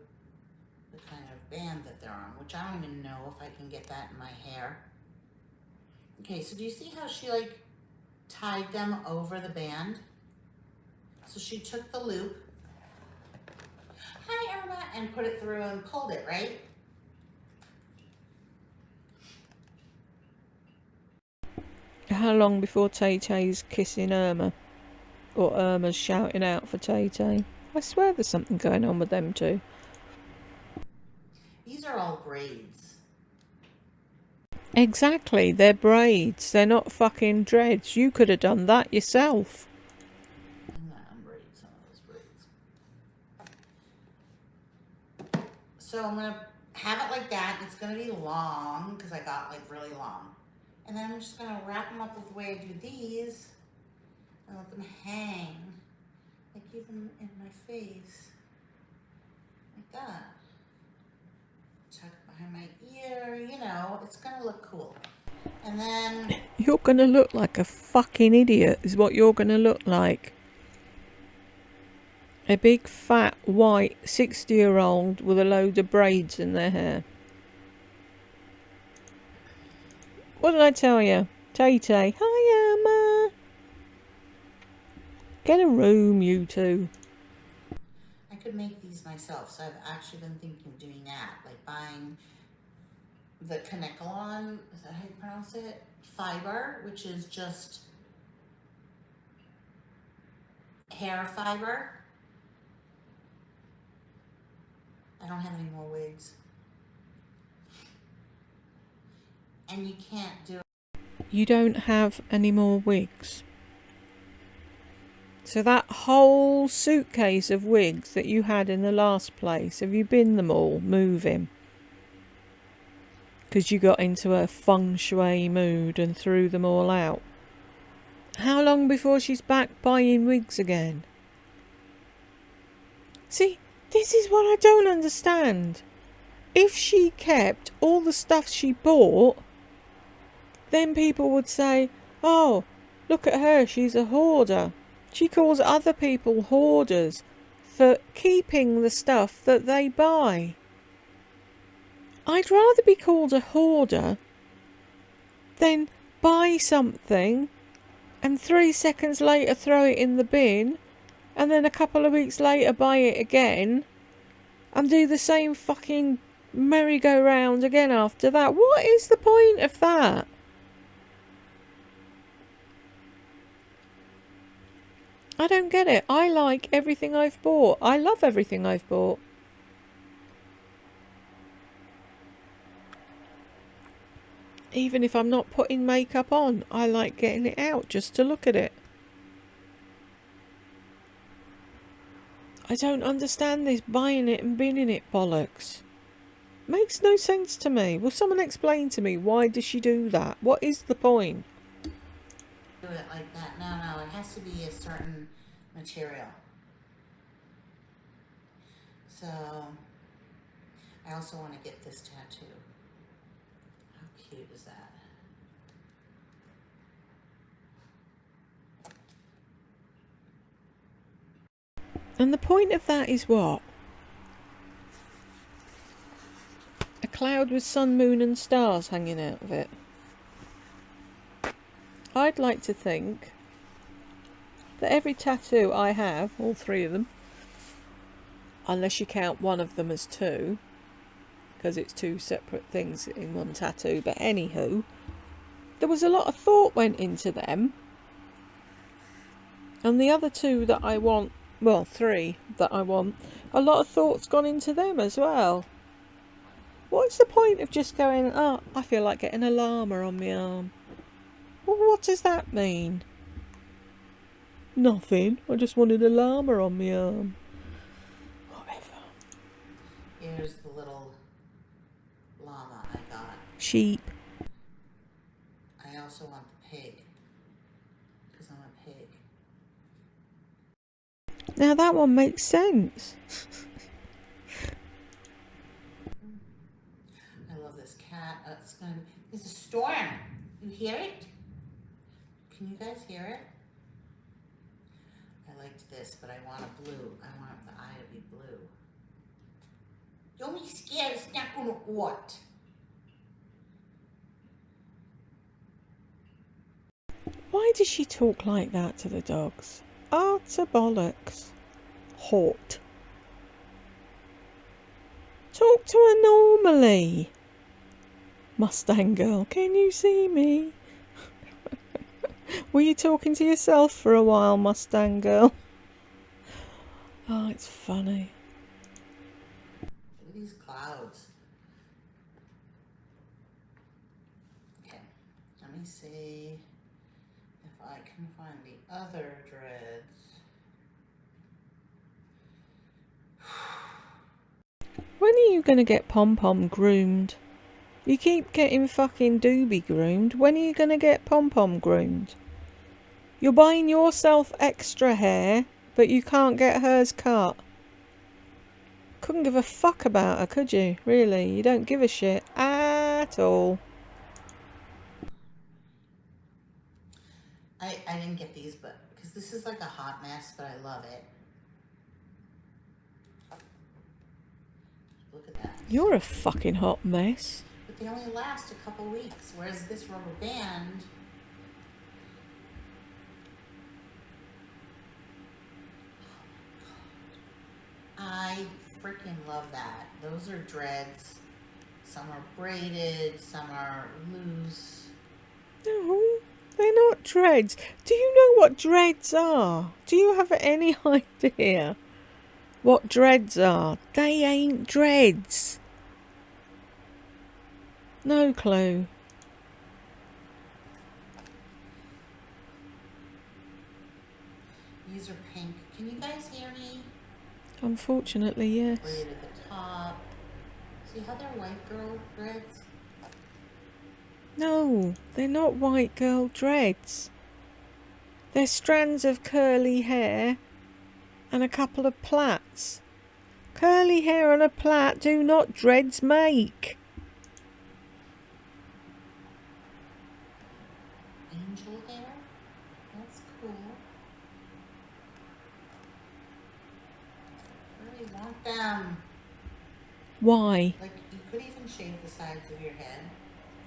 Speaker 2: the kind of band that they're on, which I don't even know if I can get that in my hair. Okay, so do you see how she like tied them over the band? So she took the loop, hi Irma, and put it through and pulled it, right?
Speaker 1: How long before Tay-Tay's kissing Irma? Or Irma's shouting out for Tay-Tay? I swear there's something going on with them two.
Speaker 2: These are all braids.
Speaker 1: Exactly, they're braids. They're not fucking dreads. You could have done that yourself.
Speaker 2: I'm gonna unbraid some of those braids. So I'm gonna have it like that. It's gonna be long because I got like really long. And then I'm just gonna wrap them up with the way I do these and let them hang. I keep them in my face, like that. Tuck behind my ear, you know, it's gonna look cool. And then...
Speaker 1: You're gonna look like a fucking idiot is what you're gonna look like. A big fat white 60-year-old with a load of braids in their hair. What did I tell you? Tay-Tay, hi Emma. Get a room, you two.
Speaker 2: I could make these myself, so I've actually been thinking of doing that, like buying the Kanekalon, is that how you pronounce it? Fiber, which is just hair fiber. I don't have any more wigs. And you can't do it.
Speaker 1: You don't have any more wigs. So that whole suitcase of wigs that you had in the last place, have you binned them all, moving? Because you got into a feng shui mood and threw them all out. How long before she's back buying wigs again? See, this is what I don't understand. If she kept all the stuff she bought, then people would say, oh, look at her, she's a hoarder. She calls other people hoarders for keeping the stuff that they buy. I'd rather be called a hoarder than buy something and 3 seconds later throw it in the bin and then a couple of weeks later buy it again and do the same fucking merry-go-round again after that. What is the point of that? I don't get it. I like everything I've bought. I love everything I've bought. Even if I'm not putting makeup on, I like getting it out just to look at it. I don't understand this buying it and binning it bollocks. Makes no sense to me. Will someone explain to me, why does she do that? What is the point?
Speaker 2: Do it like that. No, it has to be a certain material. So, I also want to get this tattoo. How cute is that?
Speaker 1: And the point of that is what? A cloud with sun, moon and stars hanging out of it. I'd like to think that every tattoo I have, all three of them, unless you count one of them as two, because it's two separate things in one tattoo, but anywho, there was a lot of thought went into them. And the other two that I want, well, three that I want, a lot of thought's gone into them as well. What's the point of just going, oh, I feel like getting a llama on my arm? Well, what does that mean? Nothing. I just wanted a llama on my arm. Whatever.
Speaker 2: Here's the little llama I got.
Speaker 1: Sheep.
Speaker 2: I also want the pig, because I'm a pig.
Speaker 1: Now that one makes sense.
Speaker 2: I love this cat. There's a storm. You hear it? Can you guys hear it? I liked this, but I want a blue. I want the eye to be blue. Don't be scared. It's not going to what?
Speaker 1: Why does she talk like that to the dogs? Utter bollocks. Hot. Talk to her normally. Mustang girl, can you see me? Were you talking to yourself for a while, Mustang girl? Oh, it's funny.
Speaker 2: Look at these clouds. Okay, let me see if I can find the other dreads.
Speaker 1: When are you going to get Pom Pom groomed? You keep getting fucking Doobie groomed. When are you going to get Pom Pom groomed? You're buying yourself extra hair, but you can't get hers cut. Couldn't give a fuck about her, could you? Really? You don't give a shit at all.
Speaker 2: I didn't get these, but because this is like a hot mess, but I love it. Look at that.
Speaker 1: You're a fucking hot mess.
Speaker 2: But they only last a couple weeks, whereas this rubber band, I freaking love that. Those are dreads. Some are braided, some are loose.
Speaker 1: No, they're not dreads. Do you know what dreads are? Do you have any idea what dreads are? They ain't dreads. No clue.
Speaker 2: These are pink. Can you guys hear me?
Speaker 1: Unfortunately, yes.
Speaker 2: Braid at the top. See how they're white girl dreads?
Speaker 1: No, they're not white girl dreads. They're strands of curly hair and a couple of plaits. Curly hair and a plait do not dreads make.
Speaker 2: Angel hair? That's cool. I really want them.
Speaker 1: Why?
Speaker 2: Like, you could even shave the sides of your head.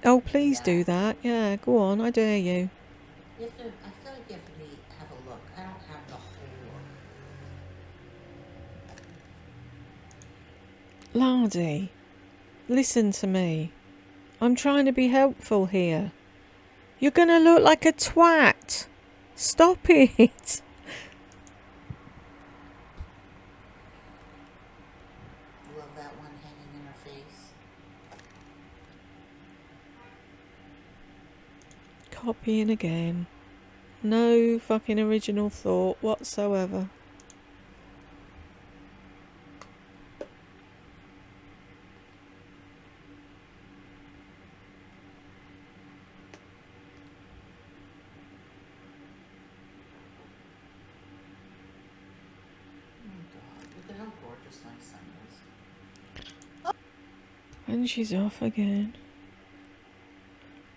Speaker 1: Oh, please do that. Yeah, go on, I dare you.
Speaker 2: You have to, I feel like you have to have a look. I don't have the whole look.
Speaker 1: Lardy, listen to me. I'm trying to be helpful here. You're gonna look like a twat. Stop it.
Speaker 2: Love that one hanging in her face.
Speaker 1: Copying again. No fucking original thought whatsoever.
Speaker 2: Look at how gorgeous my son is.
Speaker 1: And she's off again.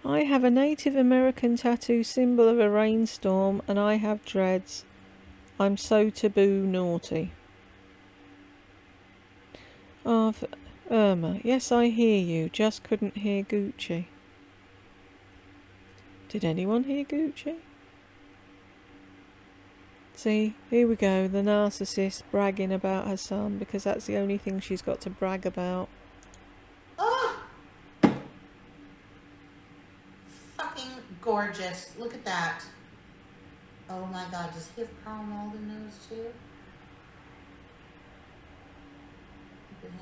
Speaker 1: I have a Native American tattoo symbol of a rainstorm and I have dreads. I'm so taboo naughty. Oh, Irma, yes I hear you, just couldn't hear Gucci. Did anyone hear Gucci? See, here we go, the narcissist bragging about her son because that's the only thing she's got to brag about.
Speaker 2: Oh! Fucking gorgeous. Look at that. Oh my god, does he have Carl Malden nose too? Look at him.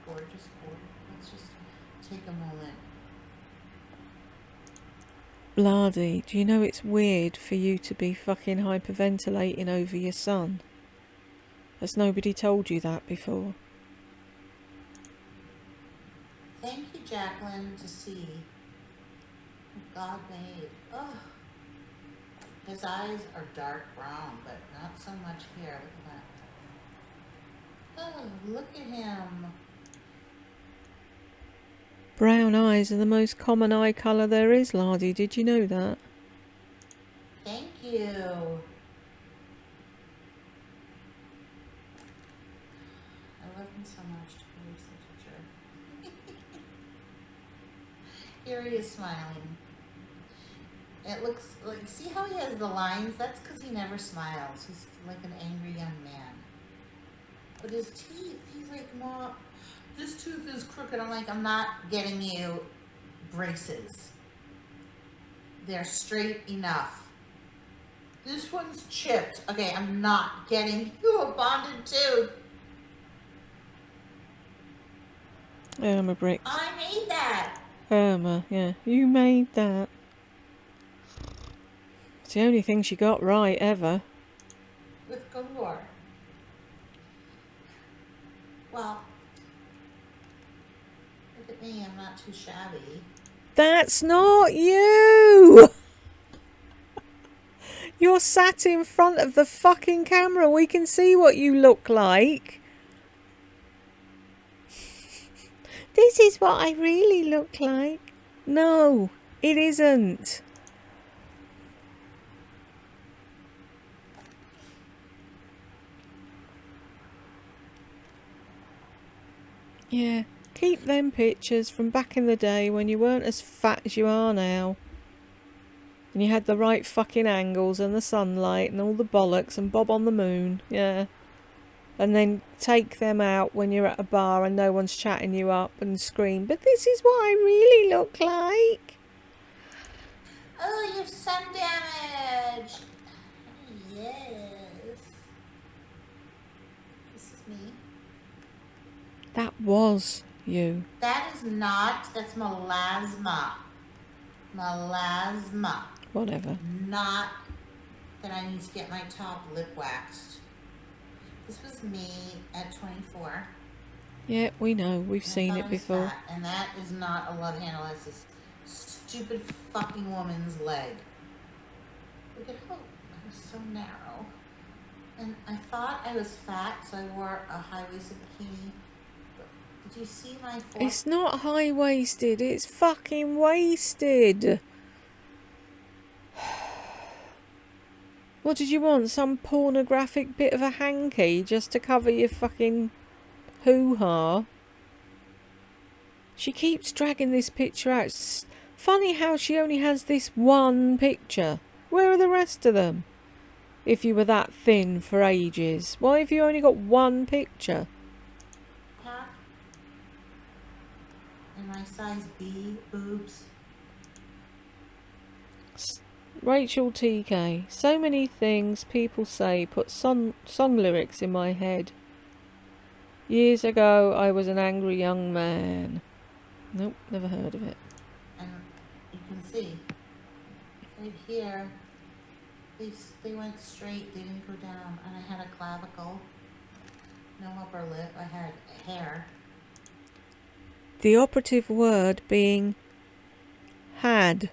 Speaker 2: Gorgeous boy. Let's just take a moment.
Speaker 1: Lardy, do you know it's weird for you to be fucking hyperventilating over your son? Has nobody told you that before?
Speaker 2: Thank you, Jacqueline, to see what God made. Oh, his eyes are dark brown, but not so much here. Look at that. Oh, look at him.
Speaker 1: Brown eyes are the most common eye colour there is, Lardy. Did you know that?
Speaker 2: Thank you. I love him so much to be such a jerk. Here he is smiling. It looks like, see how he has the lines? That's because he never smiles. He's like an angry young man. But his teeth, he's like, Mom, this tooth is crooked. I'm like, I'm not getting you braces. They're straight enough. This one's chipped. Okay, I'm not getting you a bonded tooth.
Speaker 1: Irma Bricks.
Speaker 2: I made that.
Speaker 1: Irma, yeah. You made that. It's the only thing she got right, ever.
Speaker 2: With galore. Well, look at me, I'm not too shabby.
Speaker 1: That's not you! You're sat in front of the fucking camera. We can see what you look like. This is what I really look like. No, it isn't. Yeah, keep them pictures from back in the day when you weren't as fat as you are now. And you had the right fucking angles and the sunlight and all the bollocks and Bob on the moon. Yeah. And then take them out when you're at a bar and no one's chatting you up and scream, but this is what I really look like.
Speaker 2: Oh, you have sun damage. Yes. This is me.
Speaker 1: That was you.
Speaker 2: That is not, that's melasma. Melasma.
Speaker 1: Whatever.
Speaker 2: Not that I need to get my top lip waxed. This was me at 24.
Speaker 1: Yeah, we know. We've seen it before.
Speaker 2: Fat, and that is not a love handle. That's this stupid fucking woman's leg. Look at how it was so narrow. And I thought I was fat, so I wore a high-waisted bikini. But did you see my fork?
Speaker 1: It's not high-waisted. It's fucking waisted. What did you want? Some pornographic bit of a hanky just to cover your fucking hoo-ha? She keeps dragging this picture out. It's funny how she only has this one picture. Where are the rest of them? If you were that thin for ages, why have you only got one picture?
Speaker 2: Huh? And my size B boobs.
Speaker 1: Rachel TK. So many things people say put song lyrics in my head. Years ago, I was an angry young man. Nope, never heard of it.
Speaker 2: And you can see right here, they went straight, they didn't go down. And I had a clavicle, no upper lip, I had hair.
Speaker 1: The operative word being had.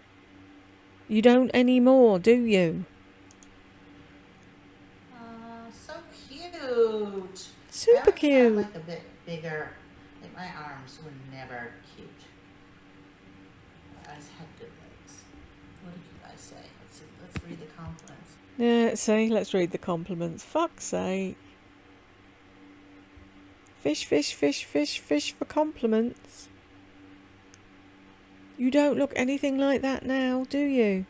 Speaker 1: You don't anymore, do you?
Speaker 2: So cute.
Speaker 1: Super
Speaker 2: I always
Speaker 1: cute.
Speaker 2: had like a bit bigger, like my arms were never cute. I always had good legs. What did you guys say? Let's see, let's read the compliments.
Speaker 1: Yeah, see, let's read the compliments. Fuck's sake. Fish, fish, fish, fish, fish for compliments. You don't look anything like that now, do you?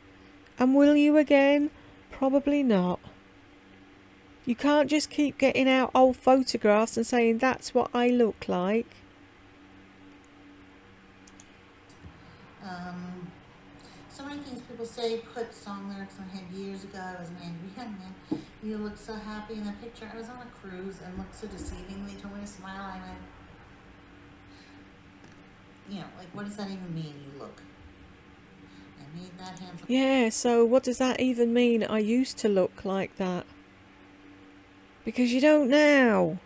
Speaker 1: And will you again? Probably not. You can't just keep getting out old photographs and saying that's what I look like.
Speaker 2: So many things people say, put song lyrics in my head years ago. I was an angry young man. You look so happy in the picture. I was on a cruise and looked so deceiving. They told me to smile. I went, you know, like, what does that even mean, you look? I made that handsome.
Speaker 1: Yeah, so what does that even mean? I used to look like that. Because you don't now.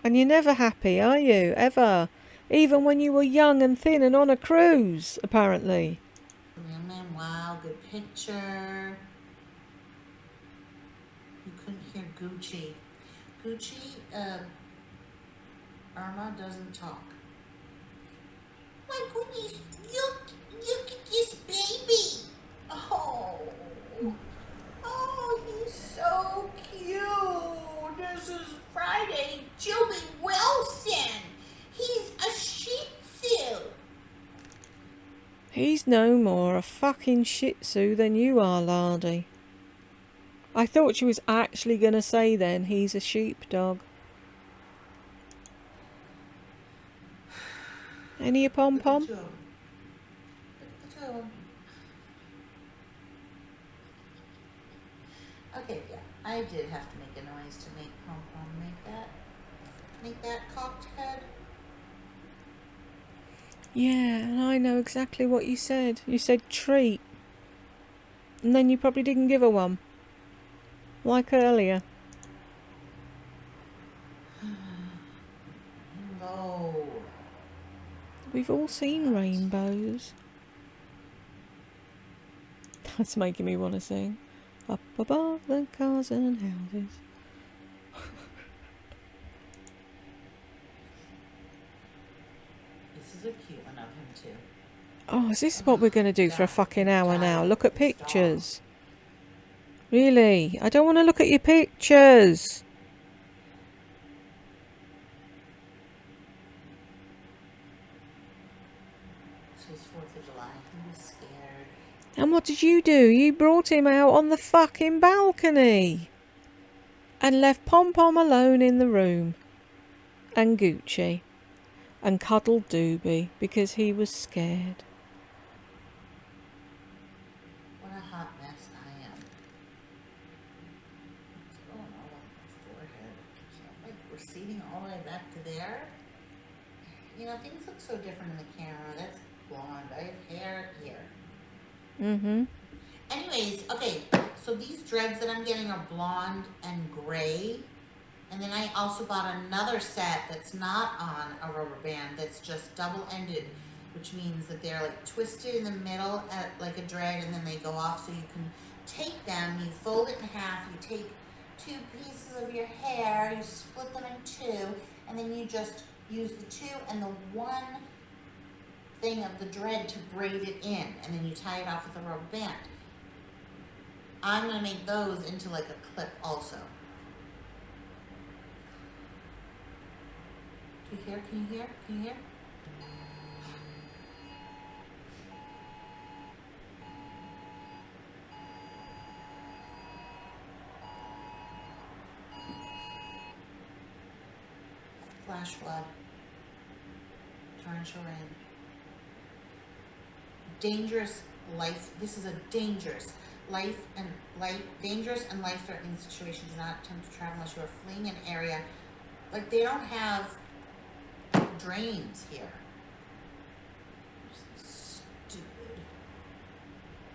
Speaker 1: And you're never happy, are you? Ever. Even when you were young and thin and on a cruise, apparently.
Speaker 2: Man, wow, good picture. You couldn't hear Gucci. Gucci, Irma doesn't talk. My goodness, look at this baby. Oh, he's so cute. This is Friday, Joey Wilson. He's a Shih Tzu.
Speaker 1: He's no more a fucking Shih Tzu than you are, Lardy. I thought she was actually going to say then he's a sheepdog. Any a pom-pom?
Speaker 2: Look at the two of them. Okay, yeah, I did have to make a noise to make pom-pom make that cocked head.
Speaker 1: Yeah, and I know exactly what you said. You said treat. And then you probably didn't give her one. Like earlier.
Speaker 2: No.
Speaker 1: We've all seen rainbows. That's making me want to sing. Up above the cars and houses.
Speaker 2: This is a cute one of him too.
Speaker 1: Oh, is this what we're going to do for a fucking hour now? Look at
Speaker 2: Stop.
Speaker 1: pictures. Really? I don't want to look at your pictures.
Speaker 2: This was 4th of July. He was scared.
Speaker 1: And what did you do? You brought him out on the fucking balcony. And left Pom-Pom alone in the room. And Gucci. And cuddled Doobie because he was scared.
Speaker 2: What a hot mess I am. What's going on with my forehead? Is that like receding all the way back to there? You know, things look so different in the camera. That's blonde. I have hair here.
Speaker 1: Mm-hmm.
Speaker 2: Anyways, okay, so these dreads that I'm getting are blonde and gray. And then I also bought another set that's not on a rubber band, that's just double-ended, which means that they're like twisted in the middle at like a dread, and then they go off, so you can take them, you fold it in half, you take 2 pieces of your hair, you split them in 2, and then you just use the 2 and the 1 thing of the dread to braid it in, and then you tie it off with a rubber band. I'm gonna make those into like a clip also. Do you hear? Can you hear? Can you hear? Flash flood. torrential rain. Dangerous life. This is a dangerous dangerous and life-threatening situation. Do not attempt to travel unless you are fleeing an area. Like, they don't have drains here. Stupid.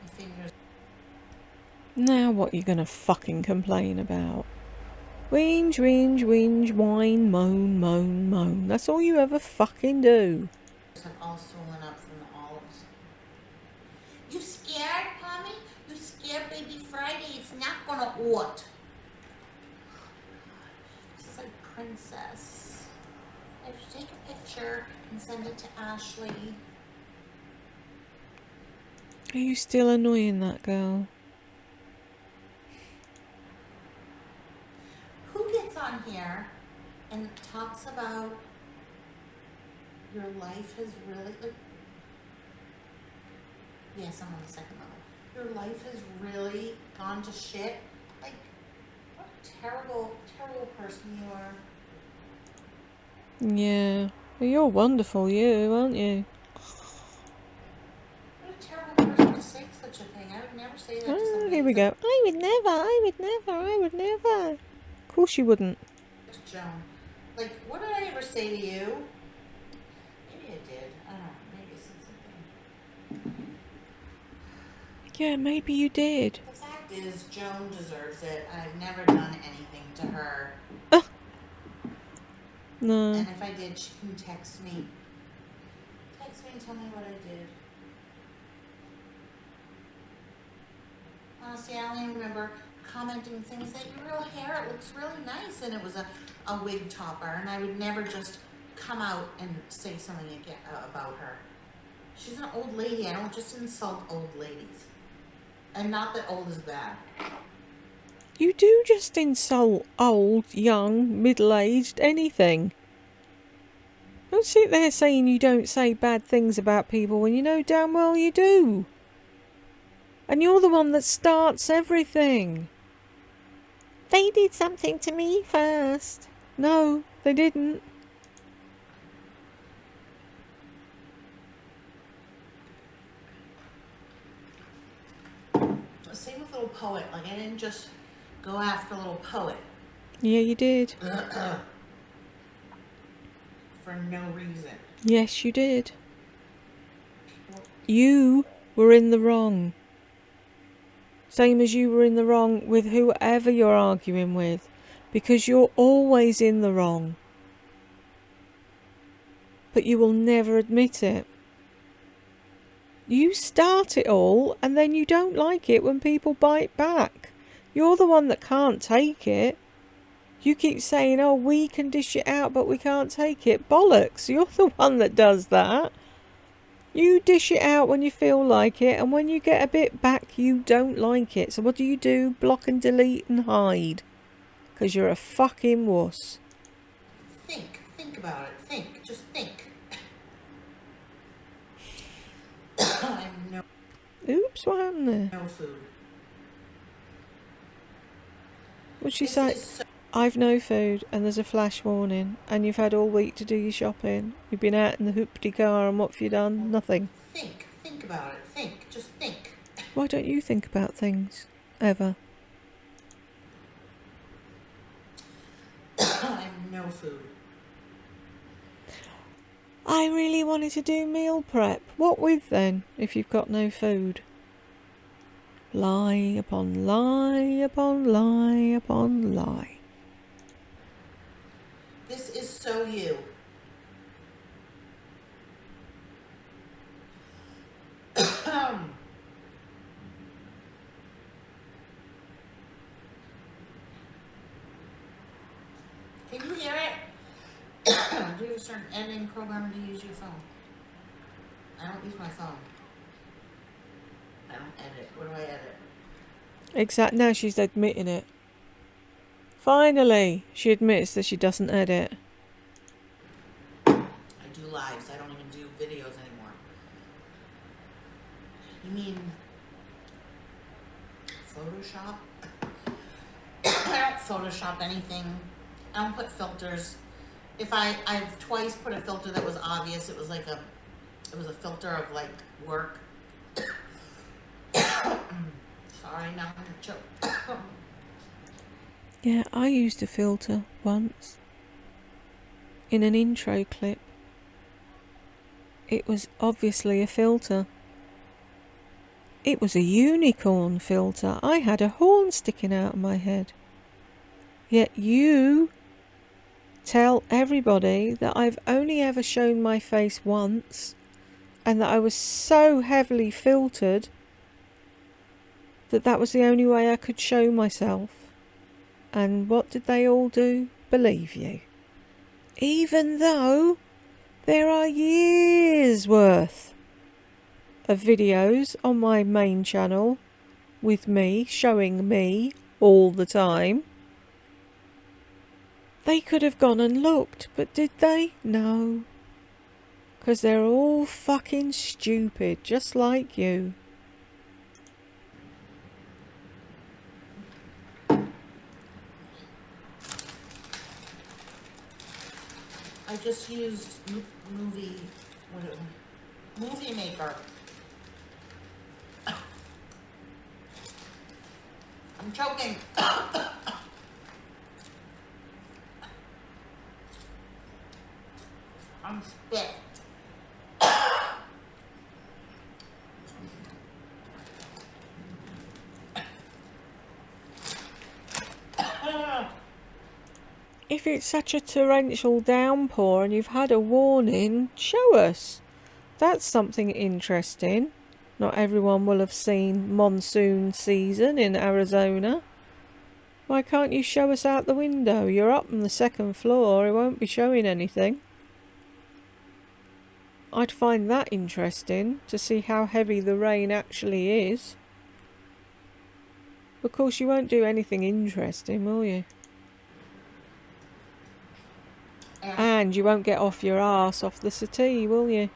Speaker 2: My fingers.
Speaker 1: Now what you gonna fucking complain about? Whinge, whinge, whinge, whine, moan, moan, moan. That's all you ever fucking do.
Speaker 2: Have all swollen up from the olives. You scared, Pommy? You scared baby Friday? It's not gonna what? This is like princess. I have to take a picture and send it to Ashley.
Speaker 1: Are you still annoying that girl?
Speaker 2: Who gets on here and talks about your life has really, like, yes, I'm on the second level. Your life has really gone to shit. Like, what a terrible, terrible person you are.
Speaker 1: Yeah. Well, you're wonderful, you, aren't you?
Speaker 2: What a terrible person to say such a thing. I would never say that to somebody.
Speaker 1: Here we go. I would never, I would never, I would never. Of course you wouldn't.
Speaker 2: Joan. Like, what did I ever say to you? Maybe I did. I don't know. Maybe I said something.
Speaker 1: Yeah, maybe you did.
Speaker 2: The fact is, Joan deserves it. I've never done anything to her.
Speaker 1: No.
Speaker 2: And if I did, she can text me. Text me and tell me what I did. Honestly, I only remember commenting and saying, "Is that your real hair? It looks really nice." And it was a wig topper. And I would never just come out and say something again about her. She's an old lady. I don't just insult old ladies. And not that old is bad.
Speaker 1: You do just insult old, young, middle-aged, anything. Don't sit there saying you don't say bad things about people when you know damn well you do. And you're the one that starts everything. They did something to me first. No, they didn't.
Speaker 2: Same with Little Poet. Like, I didn't just go after Little Poet.
Speaker 1: Yeah, you did.
Speaker 2: For no reason.
Speaker 1: Yes, you did. You were in the wrong. Same as you were in the wrong with whoever you're arguing with. Because you're always in the wrong. But you will never admit it. You start it all and then you don't like it when people bite back. You're the one that can't take it. You keep saying, oh, we can dish it out but we can't take it. Bollocks, you're the one that does that. You dish it out when you feel like it, and when you get a bit back you don't like it. So what do? Block and delete and hide. Because you're a fucking wuss.
Speaker 2: Think about it. Just think. I have no.
Speaker 1: Oops, what happened there?
Speaker 2: No food.
Speaker 1: What'd she say? I've no food, and there's a flash warning, and you've had all week to do your shopping. You've been out in the hoopty car, and what have you done? Nothing.
Speaker 2: Think about it. Just think.
Speaker 1: Why don't you think about things? Ever?
Speaker 2: I have no food.
Speaker 1: I really wanted to do meal prep. What with then, if you've got no food? Lie upon lie upon lie upon lie.
Speaker 2: This is so you. Can you hear it? Do you have a certain editing program, or do you use your phone? I don't use my phone. I don't edit. What do I edit?
Speaker 1: Exact. Now she's admitting it. Finally, she admits that she doesn't edit.
Speaker 2: I do lives. I don't even do videos anymore. You mean Photoshop? I don't Photoshop anything. I don't put filters If I've twice put a filter that was obvious, it was like it was a filter of like work. Sorry, now I'm gonna choke.
Speaker 1: Yeah, I used a filter once in an intro clip. It was obviously a filter. It was a unicorn filter. I had a horn sticking out of my head. Yet you tell everybody that I've only ever shown my face once and that I was so heavily filtered that that was the only way I could show myself. And what did they all do? Believe you. Even though there are years worth of videos on my main channel with me, showing me all the time. They could have gone and looked, but did they? No. Because they're all fucking stupid, just like you.
Speaker 2: I just used movie maker. I'm choking. I'm spit.
Speaker 1: If it's such a torrential downpour and you've had a warning, show us. That's something interesting. Not everyone will have seen monsoon season in Arizona. Why can't you show us out the window? You're up on the second floor, it won't be showing anything. I'd find that interesting, to see how heavy the rain actually is. Of course you won't do anything interesting, will you? And you won't get off your arse off the settee, will you?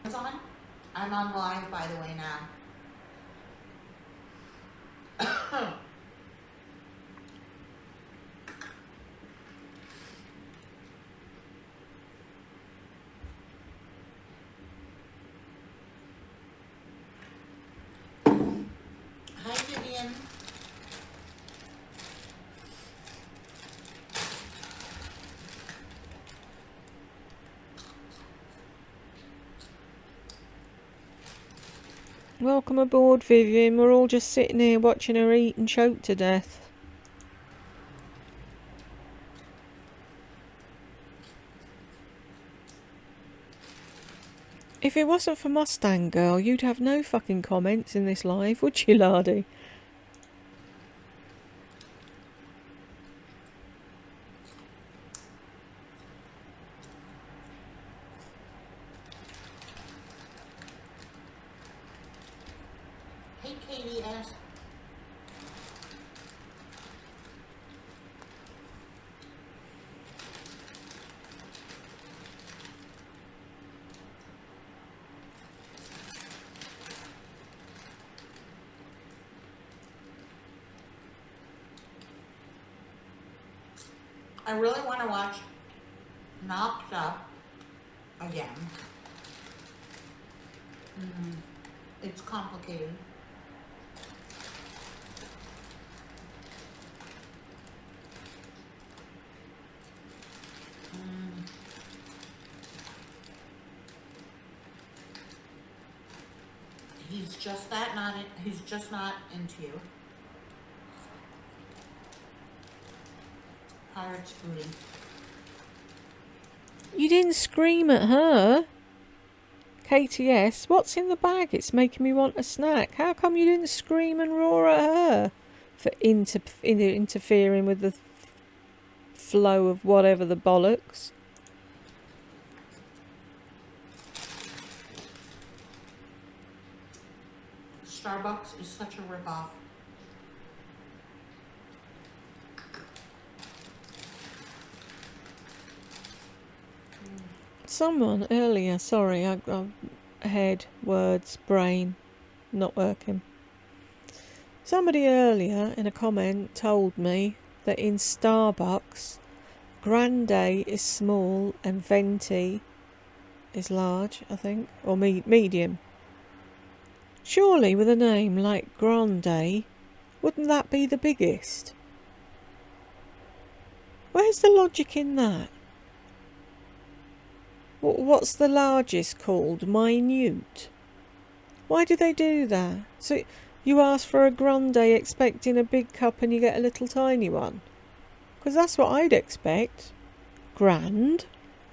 Speaker 2: I'm on live, by the way, now. Hi, Vivian.
Speaker 1: Welcome aboard, Vivian. We're all just sitting here watching her eat and choke to death. If it wasn't for Mustang Girl, you'd have no fucking comments in this live, would you, Lardy?
Speaker 2: Hey, Katie S. I really want to watch Knocked Up again. It's complicated. He's just not into you. Pirates booty.
Speaker 1: You didn't scream at her. KTS, what's in the bag? It's making me want a snack. How come you didn't scream and roar at her for interfering with the flow of whatever the bollocks?
Speaker 2: Starbucks is such a ripoff.
Speaker 1: Someone earlier, sorry, I head, words, brain, not working. Somebody earlier in a comment told me that in Starbucks, Grande is small and Venti is large, I think, or medium. Surely with a name like Grande, wouldn't that be the biggest? Where's the logic in that? What's the largest called? Minute? Why do they do that? So you ask for a grande expecting a big cup and you get a little tiny one? Because that's what I'd expect. Grand,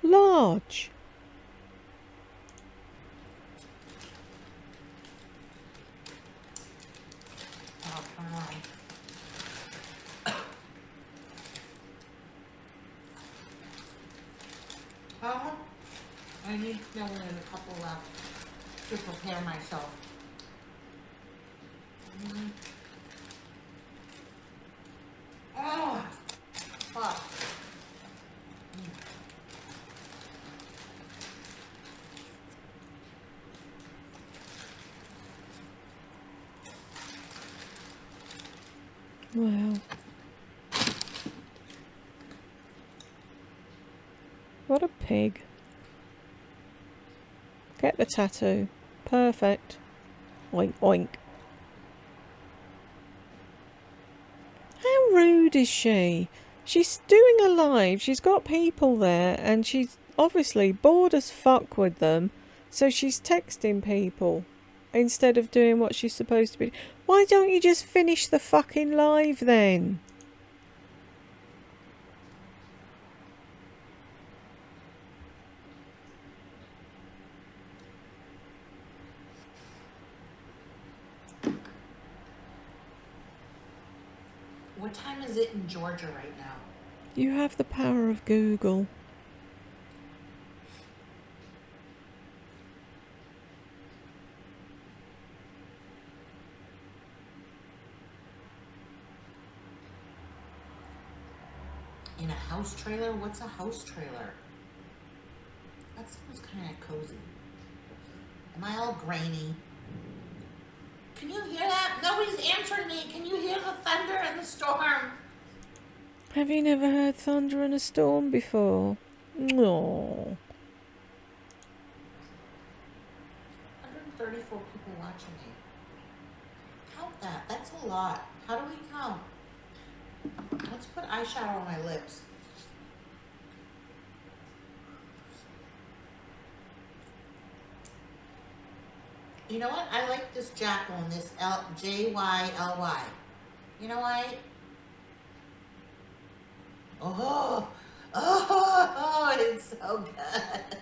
Speaker 1: large.
Speaker 2: Oh, come on. I need to fill in a couple left to prepare myself. Oh, fuck.
Speaker 1: Wow. What a pig. Get the tattoo. Perfect. Oink, oink. How rude is she? She's doing a live. She's got people there and she's obviously bored as fuck with them. So she's texting people instead of doing what she's supposed to be. Why don't you just finish the fucking live then?
Speaker 2: What time is it in Georgia right now?
Speaker 1: You have the power of Google.
Speaker 2: In a house trailer? What's a house trailer? That sounds kind of cozy. Am I all grainy? Can you hear that? Nobody's answering me. Can you hear the thunder and the storm?
Speaker 1: Have you never heard thunder and a storm before? No.
Speaker 2: 134 people watching me. Count that. That's a lot. How do we count? Let's put eyeshadow on my lips. You know what? I like this jackal and this Jyly. You know why? Oh, it's so good.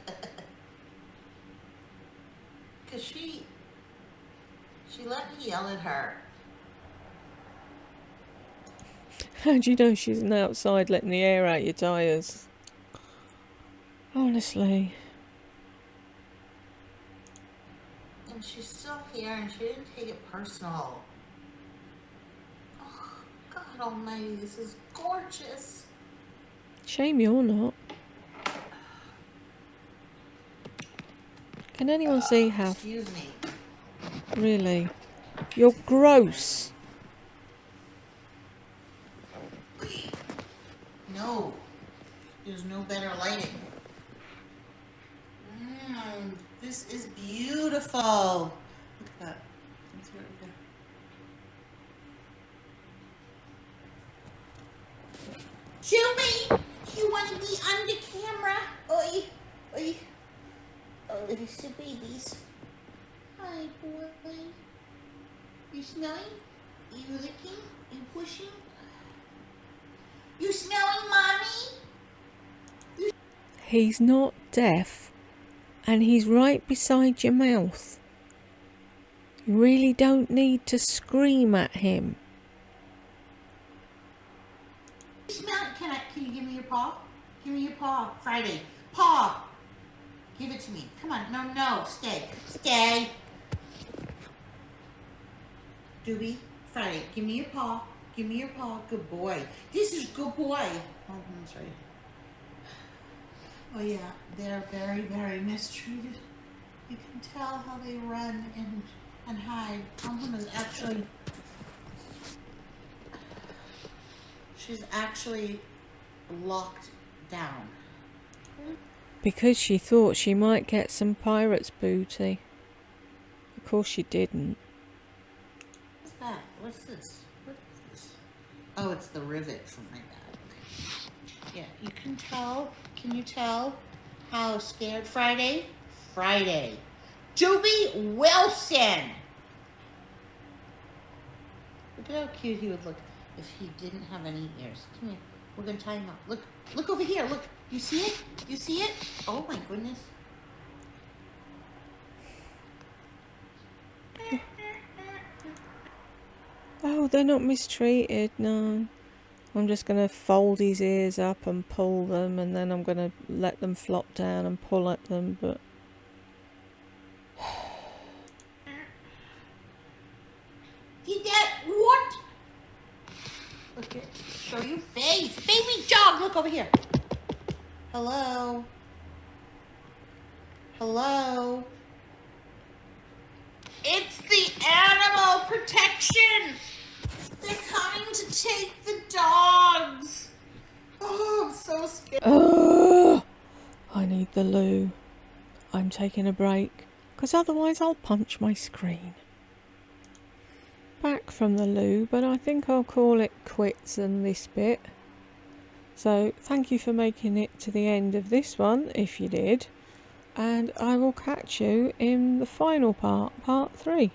Speaker 2: Cause she let me yell at her.
Speaker 1: How do you know she's outside letting the air out your tyres? Honestly.
Speaker 2: And she's still here and she didn't take it personal. Oh, God almighty, this is gorgeous.
Speaker 1: Shame you're not. Can anyone see how...
Speaker 2: Excuse me.
Speaker 1: Really? You're gross.
Speaker 2: No. There's no better lighting. This is beautiful. Look at that. Let's see right there. Chewy, you want to be on the camera? Oi, oi. Oh, little babies. Hi, boy. You smelling? You licking? You pushing? You smelling, mommy?
Speaker 1: He's not deaf, and he's right beside your mouth. You really don't need to scream at him.
Speaker 2: You smell? Can you give me your paw? Give me your paw. Friday. Paw. Give it to me. Come on. No. Stay. Stay. Doobie. Friday. Give me your paw. Give me your paw. Good boy. This is good boy. Oh, I'm sorry. Oh yeah, they're very, very mistreated. You can tell how they run and hide. Pumpkin is actually, she's actually locked down.
Speaker 1: Because she thought she might get some pirate's booty. Of course she didn't.
Speaker 2: What's that? What's this? What is this? Oh, it's the rivet from my bag. Yeah, you can tell. Can you tell how scared? Friday? Friday. Joby Wilson! Look at how cute he would look if he didn't have any ears. Come here. We're going to tie him up. Look. Look over here. Look. You see it? You see it? Oh, my goodness.
Speaker 1: Oh, they're not mistreated, no. I'm just going to fold his ears up and pull them, and then I'm going to let them flop down and pull at them, but...
Speaker 2: Did that what? Look at show your face. Baby dog, look over here. Hello. Hello. It's the animal protection. They're coming to take the dogs. Oh, I'm so scared.
Speaker 1: Oh, I need the loo. I'm taking a break, because otherwise I'll punch my screen. Back from the loo, but I think I'll call it quits on this bit. So thank you for making it to the end of this one, if you did, and I will catch you in the final part, part 3.